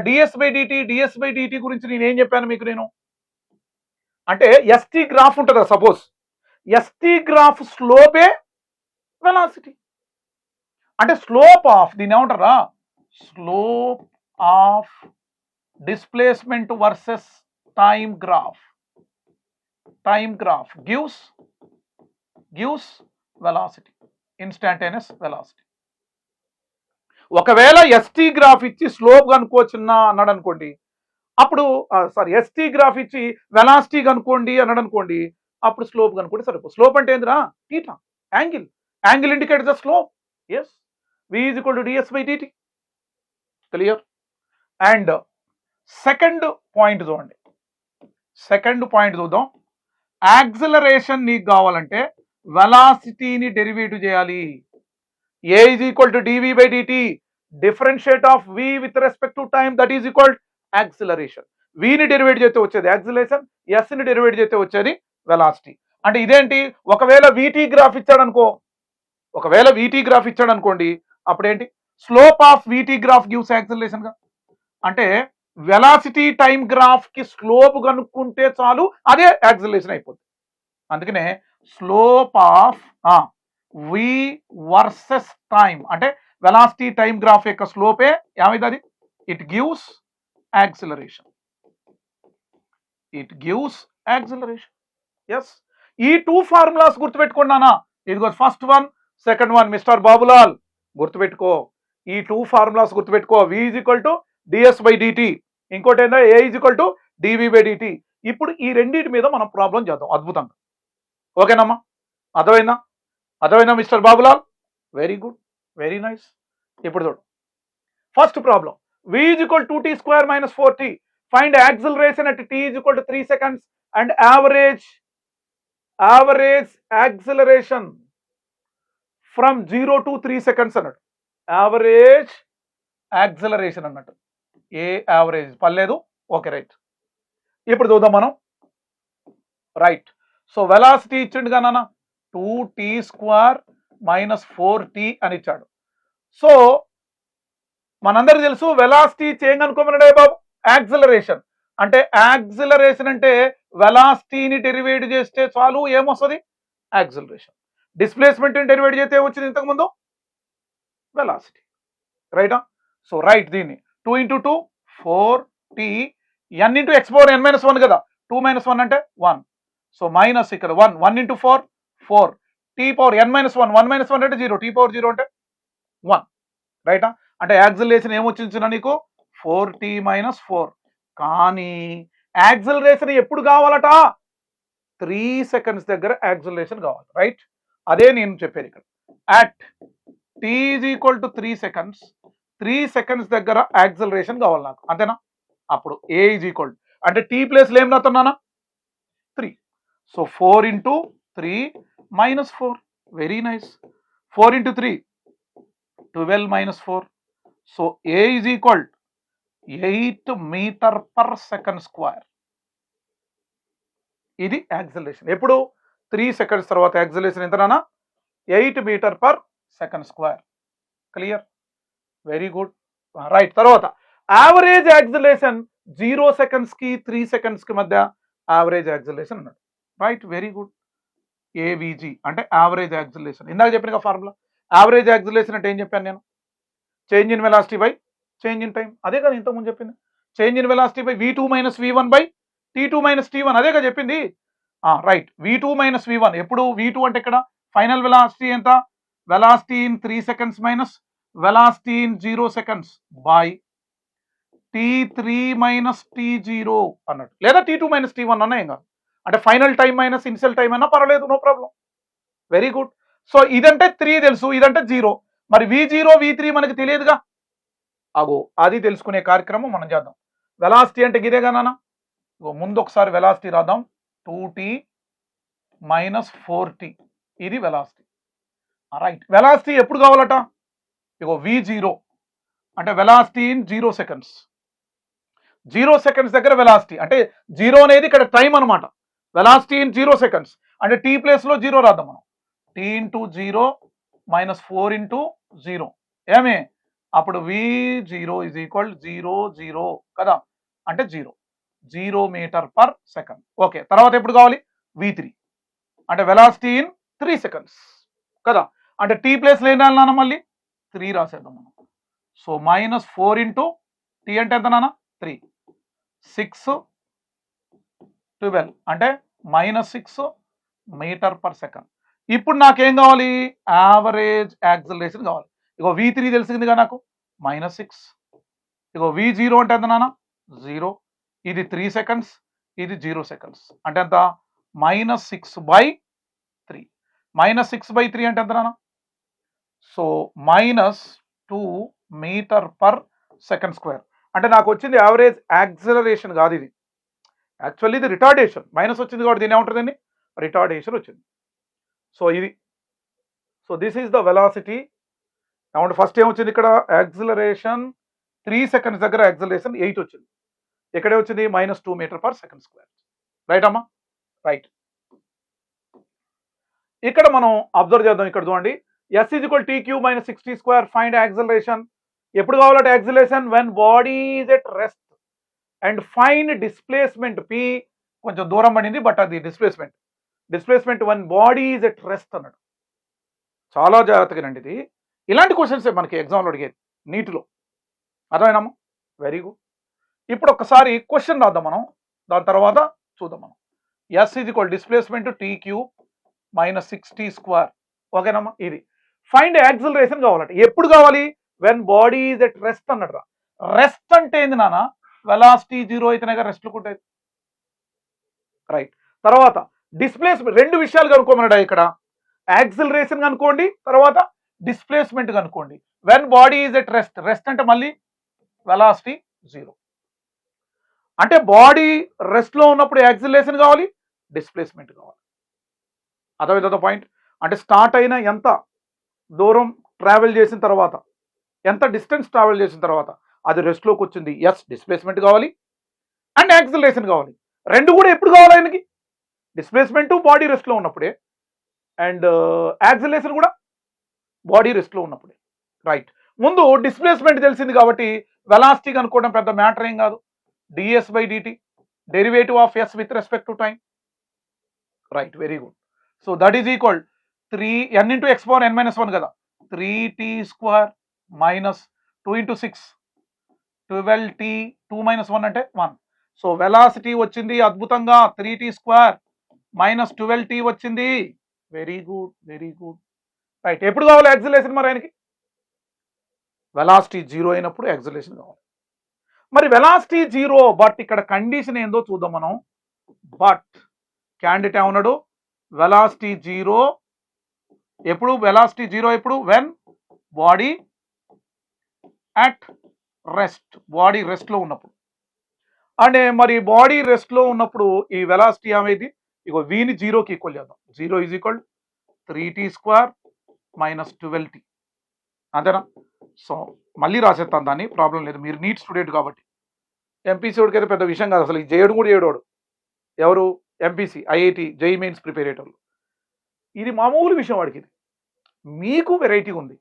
ds by dt? Ds by dt గురించి నేను ఏం చెప్పాను మీకు? నేను అంటే ఎస్టీ గ్రాఫ్ ఉంటుంది కదా, సపోజ్ ఎస్టీ గ్రాఫ్ స్లోపే వెలాసిటీ. అంటే స్లోప్ ఆఫ్, దీన్ని ఏమంటారా, slope of displacement versus time graph. Time graph gives velocity, instantaneous velocity. ఒకవేళ ఎస్టీ గ్రాఫ్ ఇచ్చి స్లోప్ కనుక్కోవచ్చున్నా అన్నాడు అనుకోండి, అప్పుడు ఎస్టీ గ్రాఫ్ ఇచ్చి వెలాసిటీ కనుక్కోండి అన్నాడు అనుకోండి, అప్పుడు స్లోప్ కనుక్కోండి సరిపో. స్లోప్ అంటే ఏందిరా? Theta, angle indicate the slope. Yes, v is equal to ds by dt. Clear? And second point చూడండి, సెకండ్ పాయింట్ చూద్దాం. యాక్సిలరేషన్ నీకు కావాలంటే వెలాసిటీని డెరివేటివ్ చేయాలి. a is equal to dv by dt, differentiate of v with respect to time, that is equal acceleration. v ని derivate చేస్తే వచ్చేది acceleration, s ని డెరివేట్ చేస్తే వచ్చేది వెలాసిటీ. అంటే ఇదేంటి, ఒకవేళ vt గ్రాఫ్ ఇచ్చాడు అనుకో, ఒకవేళ vt గ్రాఫ్ ఇచ్చాడు అనుకోండి, అప్పుడు ఏంటి, slope of vt graph gives acceleration గా. అంటే వెలాసిటీ టైం గ్రాఫ్ కి స్లోప్ కనుక్కుంటే చాలు, అదే యాక్సిలరేషన్ అయిపోతుంది. అందుకనే slope of v versus time, అంటే వెలాసిటీ టైం గ్రాఫ్ యొక్క స్లోపే ఏమైంది, ఇట్ గివ్స్ యాక్సిలరేషన్. ఎస్, ఈ టూ ఫార్ములాస్ గుర్తుపెట్టుకున్నానా? ఇదిగో first one, second one. Mister Babulal గుర్తుపెట్టుకో, ఈ టూ ఫార్ములాస్ గుర్తుపెట్టుకో. v is equal to ds by dt, ఇంకోటి ఏంటో a is equal to dv by dt. ఇప్పుడు ఈ రెండింటి మీద మనం ప్రాబ్లం చేద్దాం అద్భుతంగా. ఓకేనమ్మా? అర్థమైందా mister Babulal? Very good, very nice. ఇప్పుడు చూడు, first problem, v is equal to 2t square minus 4t, find acceleration at t is equal to 3 seconds and average acceleration from 0 to 3 seconds అన్నాడు. యావరేజ్ యాక్సిలరేషన్ అన్నట్టు, ఏ average పర్లేదు. Okay, right. ఇప్పుడు చూద్దాం మనం. Right, so velocity ఇచ్చిండు కదా నాన్న, 2t square minus 4t అని ఇచ్చాడు. సో మనందరికి తెలుసు వెలాసిటీ చేంజ్ అనుకోమన్నాడే బాబు, యాక్సిలరేషన్. అంటే యాక్సిలరేషన్ అంటే వెలాసిటీని డెరివేట్ చేస్తే చాలు, ఏమొస్తుంది, యాక్సిలరేషన్. డిస్ప్లేస్మెంట్ డెరివేట్ చేస్తే వచ్చింది ఇంతకుముందు వెలాసిటీ. రైటా? సో రైట్ దీన్ని 2 into 2 4t n into x power n minus 1 కదా, 2 minus 1 అంటే 1. సో మైనస్ ఇక్కడ 1 into 4 4, t power n minus 1, 1 minus 1 అంటే 0, t power 0 అంటే 1. రైటా? అంటే యాక్సిలరేషన్ ఏమొచ్చించిన నీకు, 4t minus 4. కానీ యాక్సిలరేషన్ ఎప్పుడు కావాలట, 3 seconds దగ్గర యాక్సిలరేషన్ కావాలి. రైట్, అదే నేను చెప్పేది ఇక్కడ. At t is equal to 3 seconds, 3 seconds దగ్గర యాక్సిలరేషన్ కావాలి నాకు, అంతేనా? అప్పుడు a is equal to, అంటే t ప్లేస్ లో ఏం రాస్తున్నానా, 3. So 4 into 3 minus 4, very nice. 4 into 3 12 minus 4. So a is equal to 8 meter per second square. ఇది యాక్సిలరేషన్. ఎప్పుడు 3 seconds తర్వాత యాక్సిలరేషన్ ఎంతనా, 8 meter per second square. Clear? Very good. Right, తర్వాత average acceleration 0 seconds కి 3 seconds కి మధ్య average acceleration అన్నాడు. Right, very good. avg అంటే యావరేజ్ యాక్సిలరేషన్. ఇందాక చెప్పిన ఫార్ములా, యావరేజ్ యాక్సిలరేషన్ అంటే ఏం చెప్పాను నేను, change in velocity by change in time. అదే కదా ఇంతకుముందు చెప్పింది, change in velocity by v2 minus v1 by t2 minus t1, అదే కదా చెప్పింది. Right, v2 minus v1. ఎప్పుడు v2 అంటే ఇక్కడ ఫైనల్ వెలాసిటీ ఎంత, velocity in 3 seconds minus velocity in 0 seconds by t3 minus t0 అన్నట్టు, లేదా t2 minus t1 అన్నా ఏం కాదు. అంటే final time minus initial time అయినా పర్వాలేదు, no problem. Very good. So ఇదంటే 3 తెలుసు, ఇదంటే 0. మరి v0 v3 మనకి తెలియదుగా, అగో అది తెలుసుకునే కార్యక్రమం మనం చేద్దాం. వెలాసిటీ అంటే గిదేగా నాన్న, ముందు ఒకసారి వెలాసిటీ రాద్దాం. 2t minus 4t, ఇది వెలాసిటీ. రైట్, వెలాసిటీ ఎప్పుడు కావాలట, ఇగో v0 అంటే వెలాసిటీ ఇన్ 0 seconds. 0 seconds దగ్గర వెలాసిటీ అంటే 0 అనేది ఇక్కడ టైం అనమాట. వెలాసిటీ ఇన్ 0 seconds అంటే టీ ప్లేస్లో 0 రాద్దాం మనం. టీ ఇంటూ 0 మైనస్ 4 ఇంటూ 0 ఏమే అప్పుడు v0 ఈజ్ ఈక్వల్ 0 కదా, అంటే 0 మీటర్ పర్ సెకండ్. ఓకే, తర్వాత ఎప్పుడు కావాలి v3 అంటే వెలాసిటీ ఇన్ 3 సెకండ్స్ కదా, అంటే టీ ప్లేస్లో ఏం రాయాలి నాన్న మళ్ళీ 3 రాసేద్దాం మనం. సో మైనస్ 4 ఇంటూ టీ అంటే ఎంత నాన్న 3 6 12 అంటే -6 మీటర్ పర్ సెకండ్. ఇప్పుడు నాకేం కావాలి యావరేజ్ యాక్సిలరేషన్ కావాలి. ఇగో v3 తెలిసిందిగా నాకు -6, ఇగో v0 అంటే ఎంత నాన్న 0, ఇది 3 సెకండ్స్, ఇది 0 సెకండ్స్ అంటే ఎంత -6/3. -6/3 అంటే ఎంత నాన్న, so -2 metre per second square. అంటే నాకు వచ్చింది యావరేజ్ యాక్సిలరేషన్ కాదు, ఇది యాక్చువల్లీ ఇది రిటార్డేషన్. మైనస్ వచ్చింది కాబట్టి దీని ఏముంటుందండి రిటార్డేషన్ వచ్చింది. సో ఇది, so this is the velocity. ఏమంటే ఫస్ట్ ఏమొచ్చింది ఇక్కడ యాక్సిలరేషన్ 3 సెకండ్స్ దగ్గర యాక్సిలరేషన్ 8 వచ్చింది, ఇక్కడే వచ్చింది -2 metre per second square. Right అమ్మా, రైట్. ఇక్కడ మనం అబ్జర్వ్ చేద్దాం, ఇక్కడ చూడండి s is equal t³ - 6t². Find acceleration. ఎప్పుడు కావాలంటే acceleration when body is at rest and find displacement p. కొంచెం దూరం పడింది బట్ అది displacement when body is at rest అన్నాడు. చాలా జాగ్రత్తగా రండి, ఇది ఇలాంటి క్వశ్చన్స్ మనకి ఎగ్జామ్లో అడిగేది నీటిలో. అర్థమైనామా, వెరీ గుడ్. ఇప్పుడు ఒకసారి క్వశ్చన్ రాద్దాం మనం, దాని తర్వాత చూద్దాం మనం. s is equal displacement t³ - 6t². ఓకేనమ్మా, ఇది ఫైండ్ యాక్సిలరేషన్ కావాలంటే ఎప్పుడు కావాలి when body is at rest అన్నట్రా. రెస్ట్ అంటే ఏంది నాన్న, వెలాసిటీ 0 అయితేనే రెస్ట్లకు ఉంటుంది. రైట్, తర్వాత డిస్ప్లేస్మెంట్. రెండు విషయాలు కనుక్కోమన్నాడు ఇక్కడ, యాక్సిలరేషన్ కనుక్కోండి, తర్వాత డిస్ప్లేస్మెంట్ కనుక్కోండి. When body is at rest, rest అంటే మళ్ళీ వెలాసిటీ 0. అంటే బాడీ రెస్ట్లో ఉన్నప్పుడు యాక్సిలరేషన్ కావాలి, డిస్ప్లేస్మెంట్ కావాలి. అర్థమైందా పాయింట్? అంటే స్టార్ట్ అయిన ఎంత దూరం ట్రావెల్ చేసిన తర్వాత, ఎంత డిస్టెన్స్ ట్రావెల్ చేసిన తర్వాత అది రెస్ట్లోకి వచ్చింది, ఎస్ డిస్ప్లేస్మెంట్ కావాలి అండ్ యాక్సిలరేషన్ కావాలి. రెండు కూడా ఎప్పుడు కావాలి ఆయనకి, డిస్ప్లేస్మెంట్ బాడీ రెస్ట్లో ఉన్నప్పుడే అండ్ యాక్సిలరేషన్ కూడా బాడీ రెస్ట్లో ఉన్నప్పుడే. రైట్, ముందు డిస్ప్లేస్మెంట్ తెలిసింది కాబట్టి వెలాసిటీ కనుక్కోవడం పెద్ద మ్యాటర్ ఏం కాదు. ds/dt derivative of s with respect to time. Right, very good. So that is equal 3n × x power n - 1 కదా, 3t² మైనస్ 2 × 6 12t 2 - 1 అంటే 1. సో వెలాసిటీ వచ్చింది అద్భుతంగా, 3t² మైనస్ 12t వచ్చింది. Very good, very good. Right, ఎప్పుడు కావాలి acceleration మరి ఆయనకి, velocity 0 అయినప్పుడు యాక్సిలరేషన్ కావాలి. మరి వెలాసిటీ 0 బట్ ఇక్కడ కండిషన్ ఏందో చూద్దాం మనం. బట్ క్యాండిడేట్ ఏమన్నాడు, వెలాసిటీ 0 ఎప్పుడు, వెలాసిటీ 0 ఎప్పుడు when body at rest, body రెస్ట్లో ఉన్నప్పుడు. అంటే మరి బాడీ రెస్ట్లో ఉన్నప్పుడు ఈ వెలాసిటీ ఏమైంది, ఇగో వీని 0కి ఈక్వల్ చేద్దాం. 0 is equal 3t² minus 12t, అంతేనా? సో మళ్ళీ రాసేస్తాను దాన్ని, ప్రాబ్లం లేదు, మీరు నీట్ స్టూడెంట్ కాబట్టి. ఎంపీసీ వాడికి అయితే పెద్ద విషయం కాదు అసలు, ఈ చేయడం కూడా చేయడోడు ఎవరు, MPC IIT JEE mains prepare అయ్యేటోళ్ళు. ఇది మామూలు విషయం వాడికి, ఇది మీకు వెరైటీ ఉంది,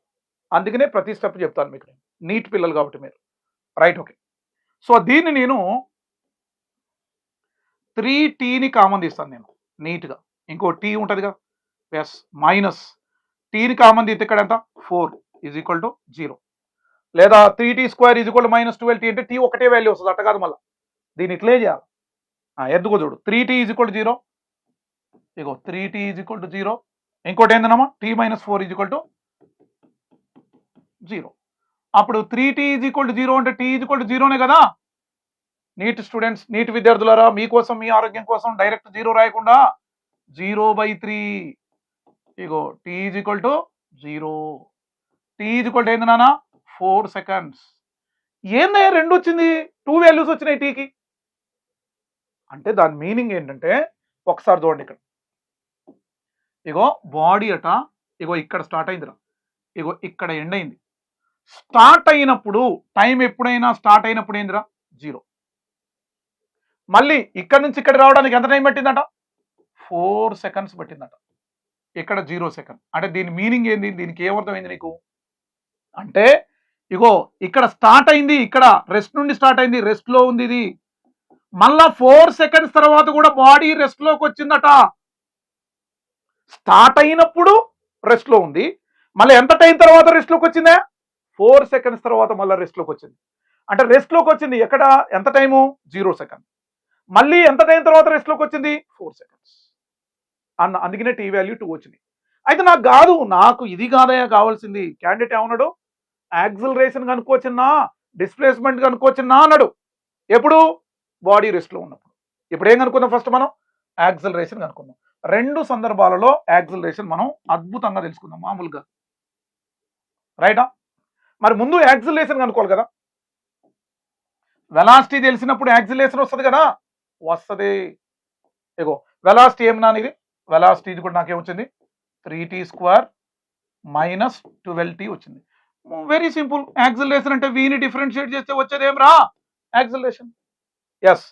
అందుకనే ప్రతి స్టెప్ చెప్తాను మీకు, నీట్ పిల్లలు కాబట్టి మీరు. Right, okay. సో దీన్ని నేను 3tని కామన్ తీస్తాను నేను నీట్గా, ఇంకో టీ ఉంటుంది కదా, ఎస్ మైనస్ టీని కామన్ తీస్తే ఇక్కడ ఎంత 4 ఈజ్ ఈక్వల్ టు 0, లేదా 3t² is equal to -12t అంటే టీ ఒకటే వాల్యూ వస్తుంది, అట్ట కాదు మళ్ళీ దీన్ని ఇట్లే చేయాలి. ఎందుకో చూడు, 3t is equal to 0, ego 3t is equal to 0, ఇంకోటి ఏందన్నమా t - 4 ఈజ్ ఈక్వల్ టు 0. అప్పుడు 3t ఈజ్ ఈక్వల్ టు 0 అంటే t ఈజ్ ఈక్వల్ టు 0నే కదా. నీట్ స్టూడెంట్స్, నీట్ విద్యార్థులారా, మీకోసం మీ ఆరోగ్యం కోసం డైరెక్ట్ 0 రాయకుండా 0/3, ఇగో t is equal to 0, t is equal to ఏంది నాన్న 4 సెకండ్స్. ఏందయ్యా రెండు వచ్చింది, 2 వాల్యూస్ వచ్చినాయి టీకి అంటే దాని మీనింగ్ ఏంటంటే, ఒకసారి చూడండి ఇక్కడ, ఇగో బాడీ అట, ఇగో ఇక్కడ స్టార్ట్ అయిందిరా, ఇగో ఇక్కడ ఎండ్ అయింది. స్టార్ట్ అయినప్పుడు టైం ఎప్పుడైనా స్టార్ట్ అయినప్పుడు ఏందిరా 0, మళ్ళీ ఇక్కడ నుంచి ఇక్కడ రావడానికి ఎంత టైం పట్టిందట 4 సెకండ్స్ పట్టిందట, ఇక్కడ 0 సెకండ్. అంటే దీని మీనింగ్ ఏంది, దీనికి ఏమర్థమైంది నీకు అంటే, ఇగో ఇక్కడ స్టార్ట్ అయింది, ఇక్కడ రెస్ట్ నుండి స్టార్ట్ అయింది, రెస్ట్ లో ఉంది ఇది, మళ్ళా 4 సెకండ్స్ తర్వాత కూడా బాడీ రెస్ట్ లోకి వచ్చిందట. స్టార్ట్ అయినప్పుడు రెస్ట్ లో ఉంది, మళ్ళీ ఎంత టైం తర్వాత రెస్ట్ లోకి వచ్చిందా, 4 సెకండ్స్ తర్వాత మళ్ళీ రెస్ట్ లోకి వచ్చింది. అంటే రెస్ట్ లోకి వచ్చింది ఎక్కడ, ఎంత టైము, 0 సెకండ్. మళ్ళీ ఎంత టైం తర్వాత రెస్ట్ లోకి వచ్చింది, 4 సెకండ్స్ అందుకనే టీ వాల్యూ 2 వచ్చింది. అయితే నాకు కాదు, నాకు ఇది కాదయా కావాల్సింది. క్యాండిడేట్ ఏమన్నాడు, యాక్సిలరేషన్ కనుక్కోవచ్చున్నా, డిస్ప్లేస్మెంట్ కనుక్కోవచ్చున్నా అన్నాడు. ఎప్పుడు, బాడీ రెస్ట్ లో ఉన్నప్పుడు. ఇప్పుడు ఏం కనుక్కుందాం, ఫస్ట్ మనం యాక్సిలరేషన్ కనుక్కుందాం. 2 సందర్భాలలో యాక్సిలరేషన్ మనం అద్భుతంగా తెలుసుకుందాం మామూలుగా, రైటా. మరి ముందు యాక్సిలరేషన్ కనుక్కోవాలి కదా, వెలాసిటీ తెలిసినప్పుడు యాక్సిలరేషన్ వస్తుంది కదా, వస్తుంది. ఇగో వెలాసిటీ ఏమన్నా ఇది, వెలాసిటీ ఇది కూడా నాకేమొచ్చింది, 3t² మైనస్ 12t వచ్చింది. Very simple. యాక్సిలరేషన్ అంటే వీని డిఫరెన్షియేట్ చేస్తే వచ్చేది ఏం రా, acceleration. Yes,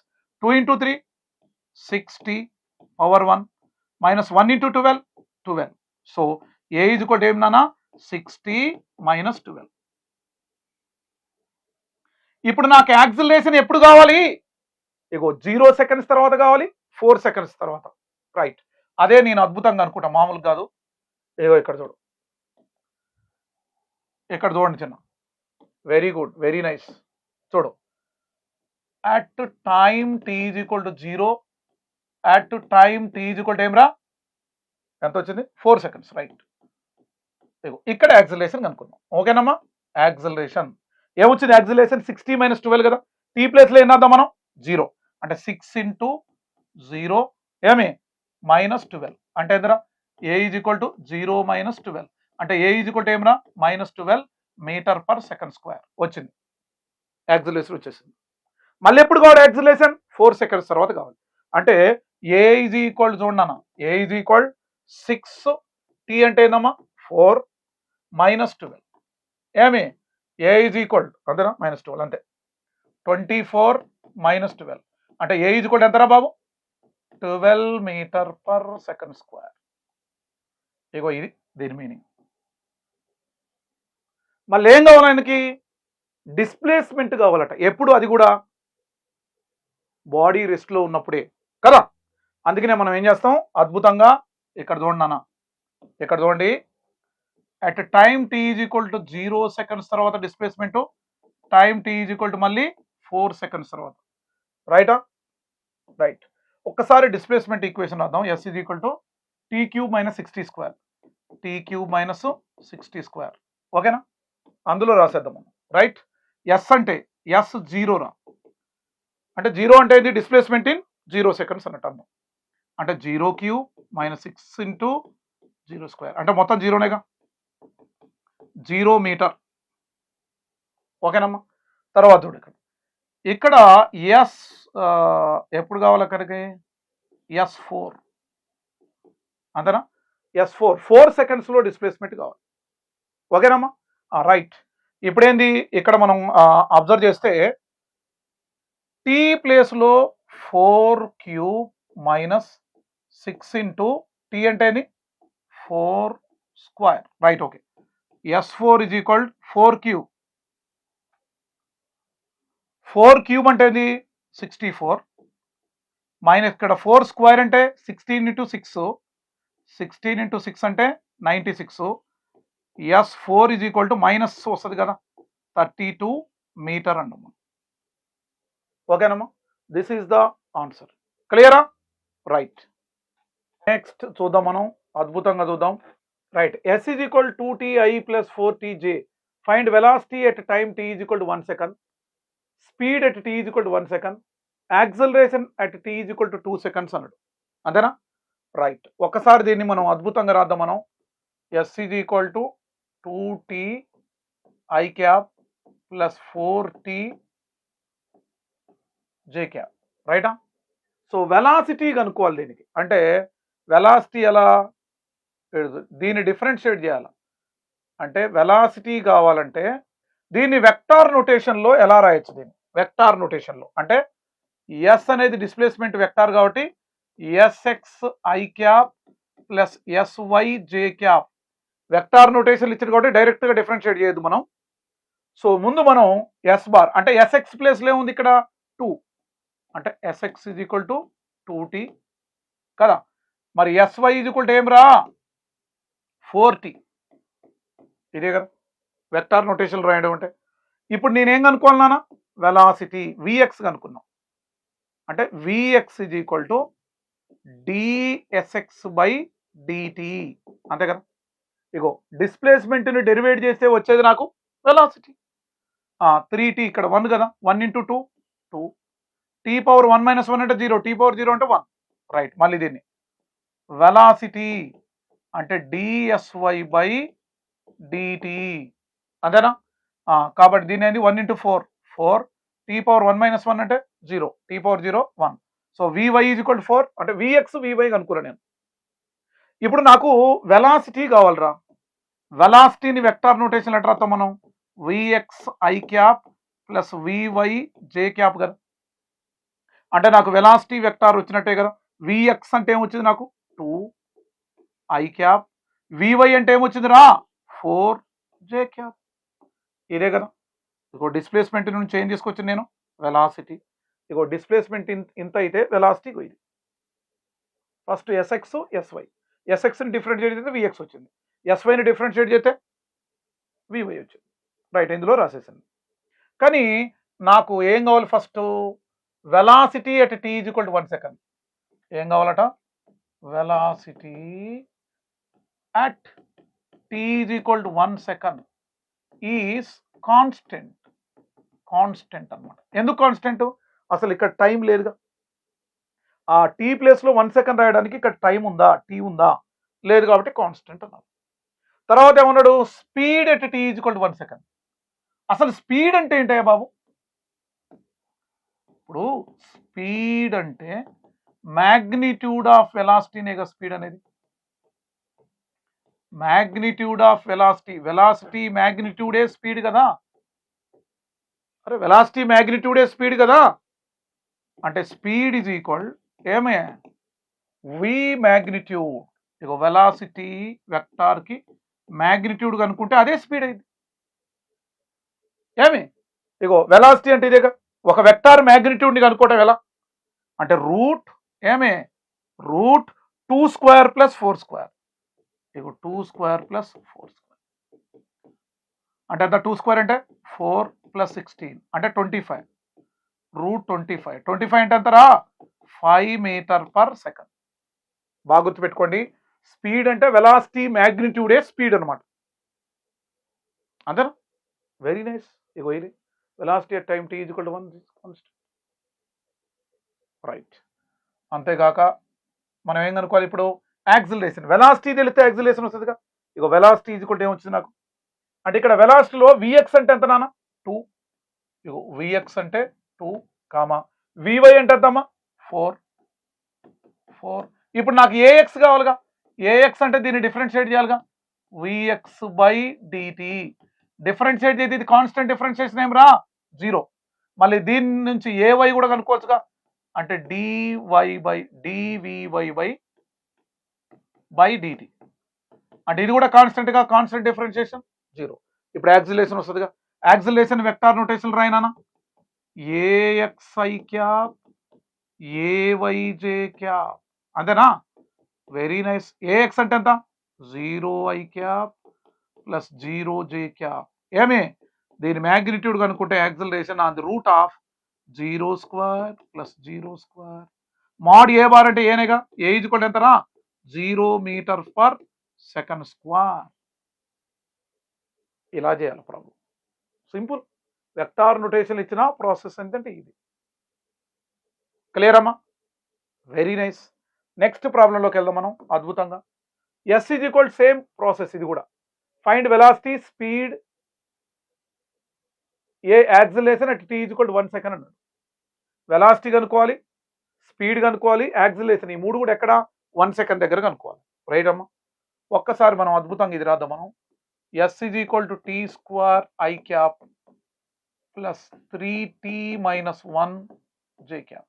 2 × 3 6t power 1 minus 1 × 12 12. So a is equal to ఏం నానా, 6t మైనస్ 12. ఇప్పుడు నాకు యాక్సిలరేషన్ ఎప్పుడు కావాలి, ఇగో 0 సెకండ్స్ తర్వాత కావాలి, 4 సెకండ్స్ తర్వాత, రైట్. అదే నేను అద్భుతంగా అనుకుంటా, మామూలు కాదు. ఏగో ఇక్కడ చూడు, ఇక్కడ చూడండి చిన్న, వెరీ గుడ్, వెరీ నైస్. చూడు, at time t is equal to 0, at time t is equal to ఏం రా, ఎంత వచ్చింది, 4 సెకండ్స్, రైట్. ఇక్కడ యాక్సిలరేషన్ కనుక్కుందాం, ఓకేనమ్మా. యాక్సిలరేషన్ ఏమొచ్చింది, యాక్సిలరేషన్ 6t మైనస్ 12 కదా, t ప్లేస్ లో ఏం రాద్దాం మనం, 0. అంటే 6 × 0 ఏమి, మైనస్ 12. అంటే ఎంతరా, a is equal to 0 minus 12. అంటే ఏ ఈజ్ ఈక్వల్ టు ఏమరా, minus 12 metre per second square వచ్చింది. యాక్సిలరేషన్ వచ్చేసింది. మళ్ళీ ఎప్పుడు కావాలి యాక్సిలరేషన్, 4 సెకండ్స్ తర్వాత కావాలి. అంటే ఏ ఈజ్ ఈక్వల్, చూడన్నా, ఏ ఈజ్ ఈక్వల్ 6, t అంటే ఏందమ్మా 4 మైనస్ 12 ఏమి, ఏ ఈజ్ ఈక్వల్ అంతేనా, మైనస్ 12 అంతే, 24 మైనస్ 12. అంటే ఏ ఈజ్ ఈక్వల్ ఎంతరా బాబు, 12 మీటర్ పర్ సెకండ్ స్క్వేర్. ఇగో ఇది దీని మీనింగ్. మళ్ళీ ఏం కావాలి ఆయనకి, డిస్ప్లేస్మెంట్ కావాలట. ఎప్పుడు, అది కూడా బాడీ రెస్ట్ లో ఉన్నప్పుడే కదా. అందుకనే మనం ఏం చేస్తాం, అద్భుతంగా ఇక్కడ చూడండి నాన్న, ఇక్కడ చూడండి, at time t is equal to 0 seconds తర్వాత displacement, time t is equal to మళ్ళీ 4 సెకండ్స్ తర్వాత, రైటా, రైట్. ఒక్కసారి డిస్ప్లేస్మెంట్ ఈక్వేషన్ రాద్దాం. s is equal to t³ minus 60², t³ minus 60², ఓకేనా. అందులో రాసేద్దాం మనం, రైట్. ఎస్ అంటే ఎస్ 0 రా, అంటే 0 అంటే ఇది డిస్ప్లేస్మెంట్ ఇన్ 0 సెకండ్స్ అన్నట్టు అన్నాం. అంటే 0³ మైనస్ 6 × 0² అంటే మొత్తం 0నేగా, 0 మీటర్, ఓకేనమ్మా. తర్వాత చూడు ఇక్కడ ఎస్ ఎప్పుడు కావాలి అక్కడికి, S4 అంతేనా, S4 4 సెకండ్స్లో డిస్ప్లేస్మెంట్ కావాలి, ఓకేనమ్మా, రైట్. ఇప్పుడేంది, ఇక్కడ మనం అబ్జర్వ్ చేస్తే t ప్లేస్లో 4³ మైనస్ 6 × t అంటే ఏంది 4², right, okay. S4 is equal 4³ 4³ అంటే ఏంది 64 మైనస్ ఇక్కడ 4² అంటే 16 × 6, 16 × 6 అంటే 96. S4 is equal to minus వస్తుంది కదా 32 మీటర్ అంటాము, ఓకేనమ్మా. దిస్ ఈజ్ ద ఆన్సర్, క్లియరా, రైట్. నెక్స్ట్ చూద్దాం మనం, అద్భుతంగా చూద్దాం, right. S is equal 2ti plus 4tj, find velocity at time t is equal to 1 second, speed at t is equal to 1 second, acceleration at t is equal to 2 seconds అన్నాడు, అంతేనా, right. ఒక్కసారి దీన్ని మనం అద్భుతంగా రాద్దాం మనం. S is equal to 2ti cap plus 4tj cap, రైటా. So velocity కనుక్కోవాలి దీనికి, అంటే వెలాసిటీ ఎలా, దీన్ని డిఫరెన్షియేట్ చేయాలి. అంటే వెలాసిటీ కావాలంటే దీన్ని వెక్టార్ నొటేషన్లో ఎలా రాయొచ్చు, దీన్ని వెక్టార్ నొటేషన్లో. అంటే ఎస్ అనేది డిస్ప్లేస్మెంట్ వెక్టార్ కాబట్టి SX I cap plus sy j cap. Vector notation ఇచ్చింది కాబట్టి డైరెక్ట్గా డిఫరెన్షియేట్ చేయొద్దు మనం. సో ముందు మనం ఎస్ బార్ అంటే ఎస్ఎక్స్ ప్లేస్లో ఏముంది ఇక్కడ 2 అంటే SX is equal to 2t కదా. మరి ఎస్వై ఈజ్ ఈక్వల్ టు ఏం రా 4t. ఇదే కదా వెక్టార్ నోటేషన్ రాయడం అంటే. ఇప్పుడు నేనేం కనుక్కోవాలన్నా వెలాసిటీ విఎక్స్ కనుక్కున్నాం అంటే VX is equal to DSX by DT అంతే కదా. ఇగో డిస్ప్లేస్మెంట్ని డెరివేట్ చేస్తే వచ్చేది నాకు వెలాసిటీ. 3t ఇక్కడ 1 కదా, 1 ఇంటూ 2 2, t పవర్ 1 మైనస్ 1 అంటే 0, t పవర్ 0 అంటే 1. రైట్, మళ్ళీ దీన్ని వెలాసిటీ అంటే డిఎస్వై బై డిటి అంతేనా. కాబట్టి దీని అనేది 1 ఇంటూ 4 4, t పవర్ 1 మైనస్ 1 అంటే 0, t power 0 1. So vy is equal to 4 అంటే vx vy కనుక్కున్నా నేను. ఇప్పుడు నాకు వెలాసిటీ కావాలరా. వెలాసిటీని వెక్టార్ నోటేషన్ ఎట్లా రాస్తాం మనం, vx I cap plus vy j cap కదా. అంటే నాకు వెలాసిటీ వెక్టార్ వచ్చినట్టే కదా. విఎక్స్ అంటే ఏమొచ్చింది నాకు 2 ఐ క్యాప్, వివై అంటే ఏమొచ్చింది రా 4 జే క్యాప్. ఇదే కదా. ఇగో డిస్ప్లేస్మెంట్ నుంచి ఏం తీసుకొచ్చింది నేను వెలాసిటీ. ఇగో డిస్ప్లేస్మెంట్ ఇంత అయితే వెలాసిటీ ఇది. ఫస్ట్ ఎస్ఎక్స్ ఎస్వై, ఎస్ఎక్స్ని డిఫరెన్షియేట్ చేస్తే విఎక్స్ వచ్చింది, ఎస్వైని డిఫరెన్షియేట్ చేస్తే వివై వచ్చింది. రైట్, ఇందులో రాసేసింది. కానీ నాకు ఏం కావాలి first velocity at tea is equal to 1 second. ఏం కావాలట velocity at tea is equal to 1 second is constant. Constant అనమాట. ఎందుకు కాన్స్టెంట్, అసలు ఇక్కడ టైం లేదుగా. ఆ టీ ప్లేస్లో 1 సెకండ్ రాయడానికి ఇక్కడ టైం ఉందా, టీ ఉందా, లేదు కాబట్టి కాన్స్టెంట్ అన్నారు. తర్వాత ఏమన్నాడు speed at T is equal to 1 second. అసలు స్పీడ్ అంటే ఏంటయ్యా బాబు. ఇప్పుడు స్పీడ్ అంటే మ్యాగ్నిట్యూడ్ ఆఫ్ వెలాసిటీనేగా స్పీడ్ అనేది. మ్యాగ్నిట్యూడ్ ఆఫ్ వెలాసిటీ, వెలాసిటీ మ్యాగ్నిట్యూడే స్పీడ్ కదా. అరే వెలాసిటీ మ్యాగ్నిట్యూడే స్పీడ్ కదా. అంటే స్పీడ్ ఈజ్ ఈక్వల్ ఏమే వి మ్యాగ్నిట్యూడ్. ఇగో వెలాసిటీ వెక్టార్కి మ్యాగ్నిట్యూడ్ కనుక్కుంటే అదే స్పీడ్ అయింది. ఏమి ఇగో వెలాసిటీ అంటే ఇదేగా. ఒక వెక్టార్ మ్యాగ్నిట్యూడ్ని కనుక్కోవటం ఎలా అంటే రూట్ ఏమే రూట్ 2 స్క్వేర్ ప్లస్ 4 స్క్వేర్. ఇగో 2 స్క్వేర్ ప్లస్ 4 స్క్వేర్ అంటే అంత 2 స్క్వేర్ అంటే 4 ప్లస్ 16 అంటే 25, రూట్ 25. 25 అంటే అంతరా 5 మీటర్ పర్ సెకండ్. బాగా గుర్తుపెట్టుకోండి, స్పీడ్ అంటే వెలాసిటీ మ్యాగ్నిట్యూడే స్పీడ్ అనమాట. అంతేనా. Very nice. ఇగో ఇది velocity at time T is equal to 1 constant. Right. అంతేగాక మనం ఏం కనుక్కోవాలి ఇప్పుడు యాక్సిలరేషన్. వెలాసిటీ తెలిస్తే యాక్సిలరేషన్ వస్తుందిగా. ఇగో వెలాసిటీ ఈజ్ ఈక్వల్ టు ఏమొచ్చింది నాకు అంటే ఇక్కడ వెలాసిటీలో విఎక్స్ అంటే ఎంత నాన్న 2. ఇగో విఎక్స్ అంటే 2 కామా వివై అంటే ఎంతమ్మా 4. ఇప్పుడు నాకు ఏఎక్స్ కావాలిగా. ఏఎక్స్ అంటే దీన్ని డిఫరెన్షియేట్ చేయాలిగా. విఎక్స్ బై డిటి డిఫరెన్షియేట్ చేసి ఇది కాన్స్టెంట్ డిఫరెన్షియేషన్ ఏం రా 0. మళ్ళీ దీని నుంచి ఏవై కూడా కనుక్కోవచ్చుగా. అంటే డివై బై డివివై బై డిటి అంటే ఇది కూడా కాన్స్టెంట్గా, కాన్స్టెంట్ డిఫరెన్షియేషన్ 0. ఇప్పుడు యాక్సిలరేషన్ వస్తుందిగా. యాక్సిలరేషన్ వెక్టార్ నోటేషన్ రాయినా ఏఎక్స్ఐ క్యాప్ ఏవైజే క్యాప్ అంతేనా. Very nice. ఏఎక్స్ అంటే ఎంత 0i cap plus 0j cap. ఏమి దీని మ్యాగ్నిట్యూడ్ కనుక్కుంటే acceleration on the root of 0 square plus 0 square mod a bar అంటే ఏనేగా. ఏ ఈజ్ ఈక్వల్ ఎంతనా 0 మీటర్ పర్ సెకండ్ స్క్వేర్. ఇలా చేయాలి ప్రాబ్లం. సింపుల్. వెక్టార్ నోటేషన్ ఇచ్చిన ప్రాసెస్ ఏంటంటే ఇది. క్లియర్ అమ్మా. Very nice. నెక్స్ట్ ప్రాబ్లంలోకి వెళ్దాం మనం అద్భుతంగా. S is equal same process ఇది కూడా. Find velocity speed a acceleration at tea is equal to 1 second అన్నాడు. వెలాసిటీ కనుక్కోవాలి, స్పీడ్ కనుక్కోవాలి, యాక్సిలరేషన్ ఈ మూడు కూడా ఎక్కడ 1 సెకండ్ దగ్గర కనుక్కోవాలి. రైట్ అమ్మా. ఒక్కసారి మనం అద్భుతంగా ఇది రాద్దాం మనం. S is equal to tea square i cap plus 3t - 1 j cap.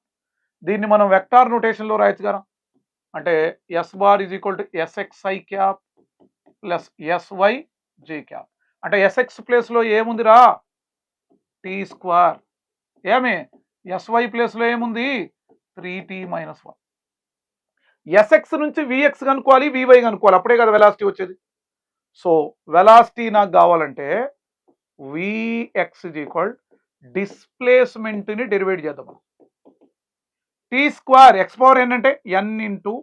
దీన్ని మనం వెక్టార్ నోటేషన్లో రాయొచ్చు కదా. అంటే s bar is equal to sxi cap plus sy j cap. అంటే ఎస్ఎక్స్ ప్లేస్లో ఏముందిరా టీ స్క్వేర్, ఏమి ఎస్వై ప్లేస్లో ఏముంది 3t - 1. ఎస్ఎక్స్ నుంచి విఎక్స్ కనుక్కోవాలి, వివై కనుక్కోవాలి, అప్పుడే కదా వెలాసిటీ వచ్చేది. సో వెలాసిటీ నాకు కావాలంటే విఎక్స్ ఇజ్ ఈక్వల్ డిస్ప్లేస్మెంట్ని డెరివేట్ చేద్దాం మనం. T square X power N అంటే N into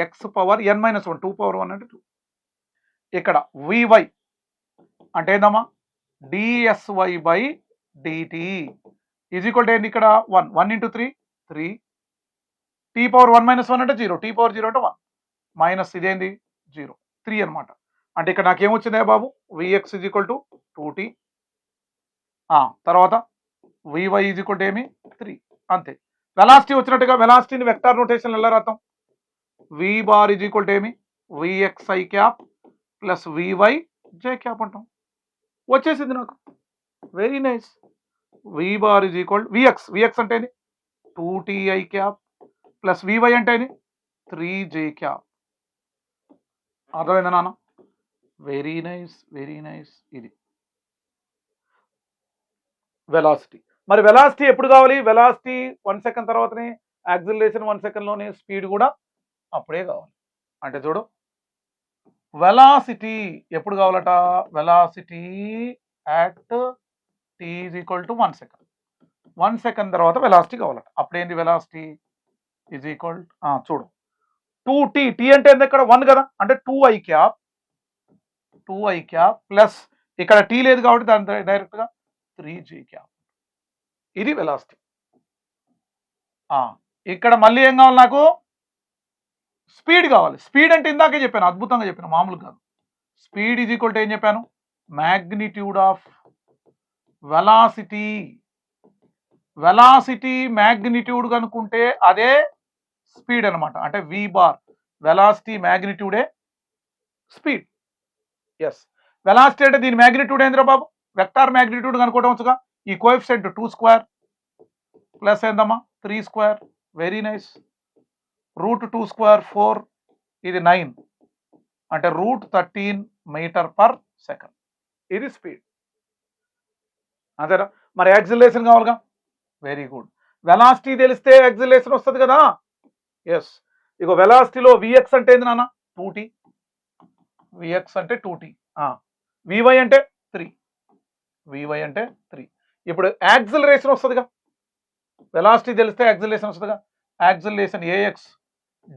X power N minus 1, 2 power 1 అంటే 2. ఇక్కడ వివై అంటే ఏందమ్మా DSY by DT is equal to ఏంటి ఇక్కడ 1, 1 ఇంటూ 3 3, టీ పవర్ 1 - 1 అంటే 0, టీ పవర్ 0 అంటే 1 మైనస్ ఇదేంది 0 3 అనమాట. అంటే ఇక్కడ నాకేమొచ్చిందే బాబు VX is equal to 2t, తర్వాత వివై ఈజ్ ఈక్వల్ టు ఏమి 3, అంతే. వెలాసిటీ వచ్చినట్టుగా వెలాసిటీని వెక్టార్ నోటేషన్ ఎలా రాద్దాం, v bar is equal to ఏమి vxi cap plus vy j cap అంటాం. వచ్చేసింది నాకు, very nice. V bar is equal vx, vx అంటే 2ti క్యాప్ ప్లస్ వివై అంటే 3j క్యాప్. అర్థమైందా నాన్న? Very nice, very nice. ఇది వెలాసిటీ. మరి వెలాసిటీ ఎప్పుడు కావాలి? వెలాసిటీ 1 సెకండ్ తర్వాతనే, యాక్సిలరేషన్ 1 సెకండ్లోనే, స్పీడ్ కూడా అప్పుడే కావాలి. అంటే చూడు వెలాసిటీ ఎప్పుడు కావాలట, velocity at t is equal to 1 second. 1 second తర్వాత వెలాసిటీ కావాలట. అప్పుడేంది వెలాసిటీ ఈజ్ ఈక్వల్ చూడు 2t, t అంటే ఏంది ఇక్కడ 1 కదా, అంటే 2i క్యాప్ ప్లస్ ఇక్కడ t లేదు కాబట్టి దాని డైరెక్ట్గా 3j క్యాప్. ఇది వెలాసిటీ. ఇక్కడ మళ్ళీ ఏం కావాలి నాకు, స్పీడ్ కావాలి. స్పీడ్ అంటే ఇందాకే చెప్పాను, అద్భుతంగా చెప్పాను, మామూలు కాదు. స్పీడ్ ఈజ్ ఈక్వల్ టు ఏం చెప్పాను, magnitude of velocity. Velocity magnitude కనుక్కుంటే అదే స్పీడ్ అనమాట. అంటే వి బార్ వెలాసిటీ మ్యాగ్నిట్యూడే స్పీడ్. ఎస్, వెలాసిటీ అంటే దీని మ్యాగ్నిట్యూడ్ ఏందిరా బాబు, వెక్టార్ మ్యాగ్నిట్యూడ్ కనుక్కోవడం వచ్చుగా. ఈ కోఎఫిషియంట్ 2 స్క్వేర్ ప్లస్ ఏందమ్మా 3 స్క్వేర్, వెరీ నైస్. √2 స్క్వేర్ 4, ఇది 9, అంటే √13 మీటర్ పర్ సెకండ్. ఇది స్పీడ్, అంతేనా? మరి యాక్సిలరేషన్ కావాలిగా, వెరీ గుడ్. వెలాసిటీ తెలిస్తే యాక్సిలరేషన్ వస్తుంది కదా. ఎస్, ఇగో వెలాసిటీలో విఎక్స్ అంటే ఏంది నాన్న 2t, విఎక్స్ అంటే 2t, వివై అంటే 3, వివై అంటే 3. ఇప్పుడు యాక్సిలరేషన్ వస్తుందిగా, వెలాసిటీ తెలిస్తే యాక్సిలరేషన్ వస్తుందిగా. Acceleration AX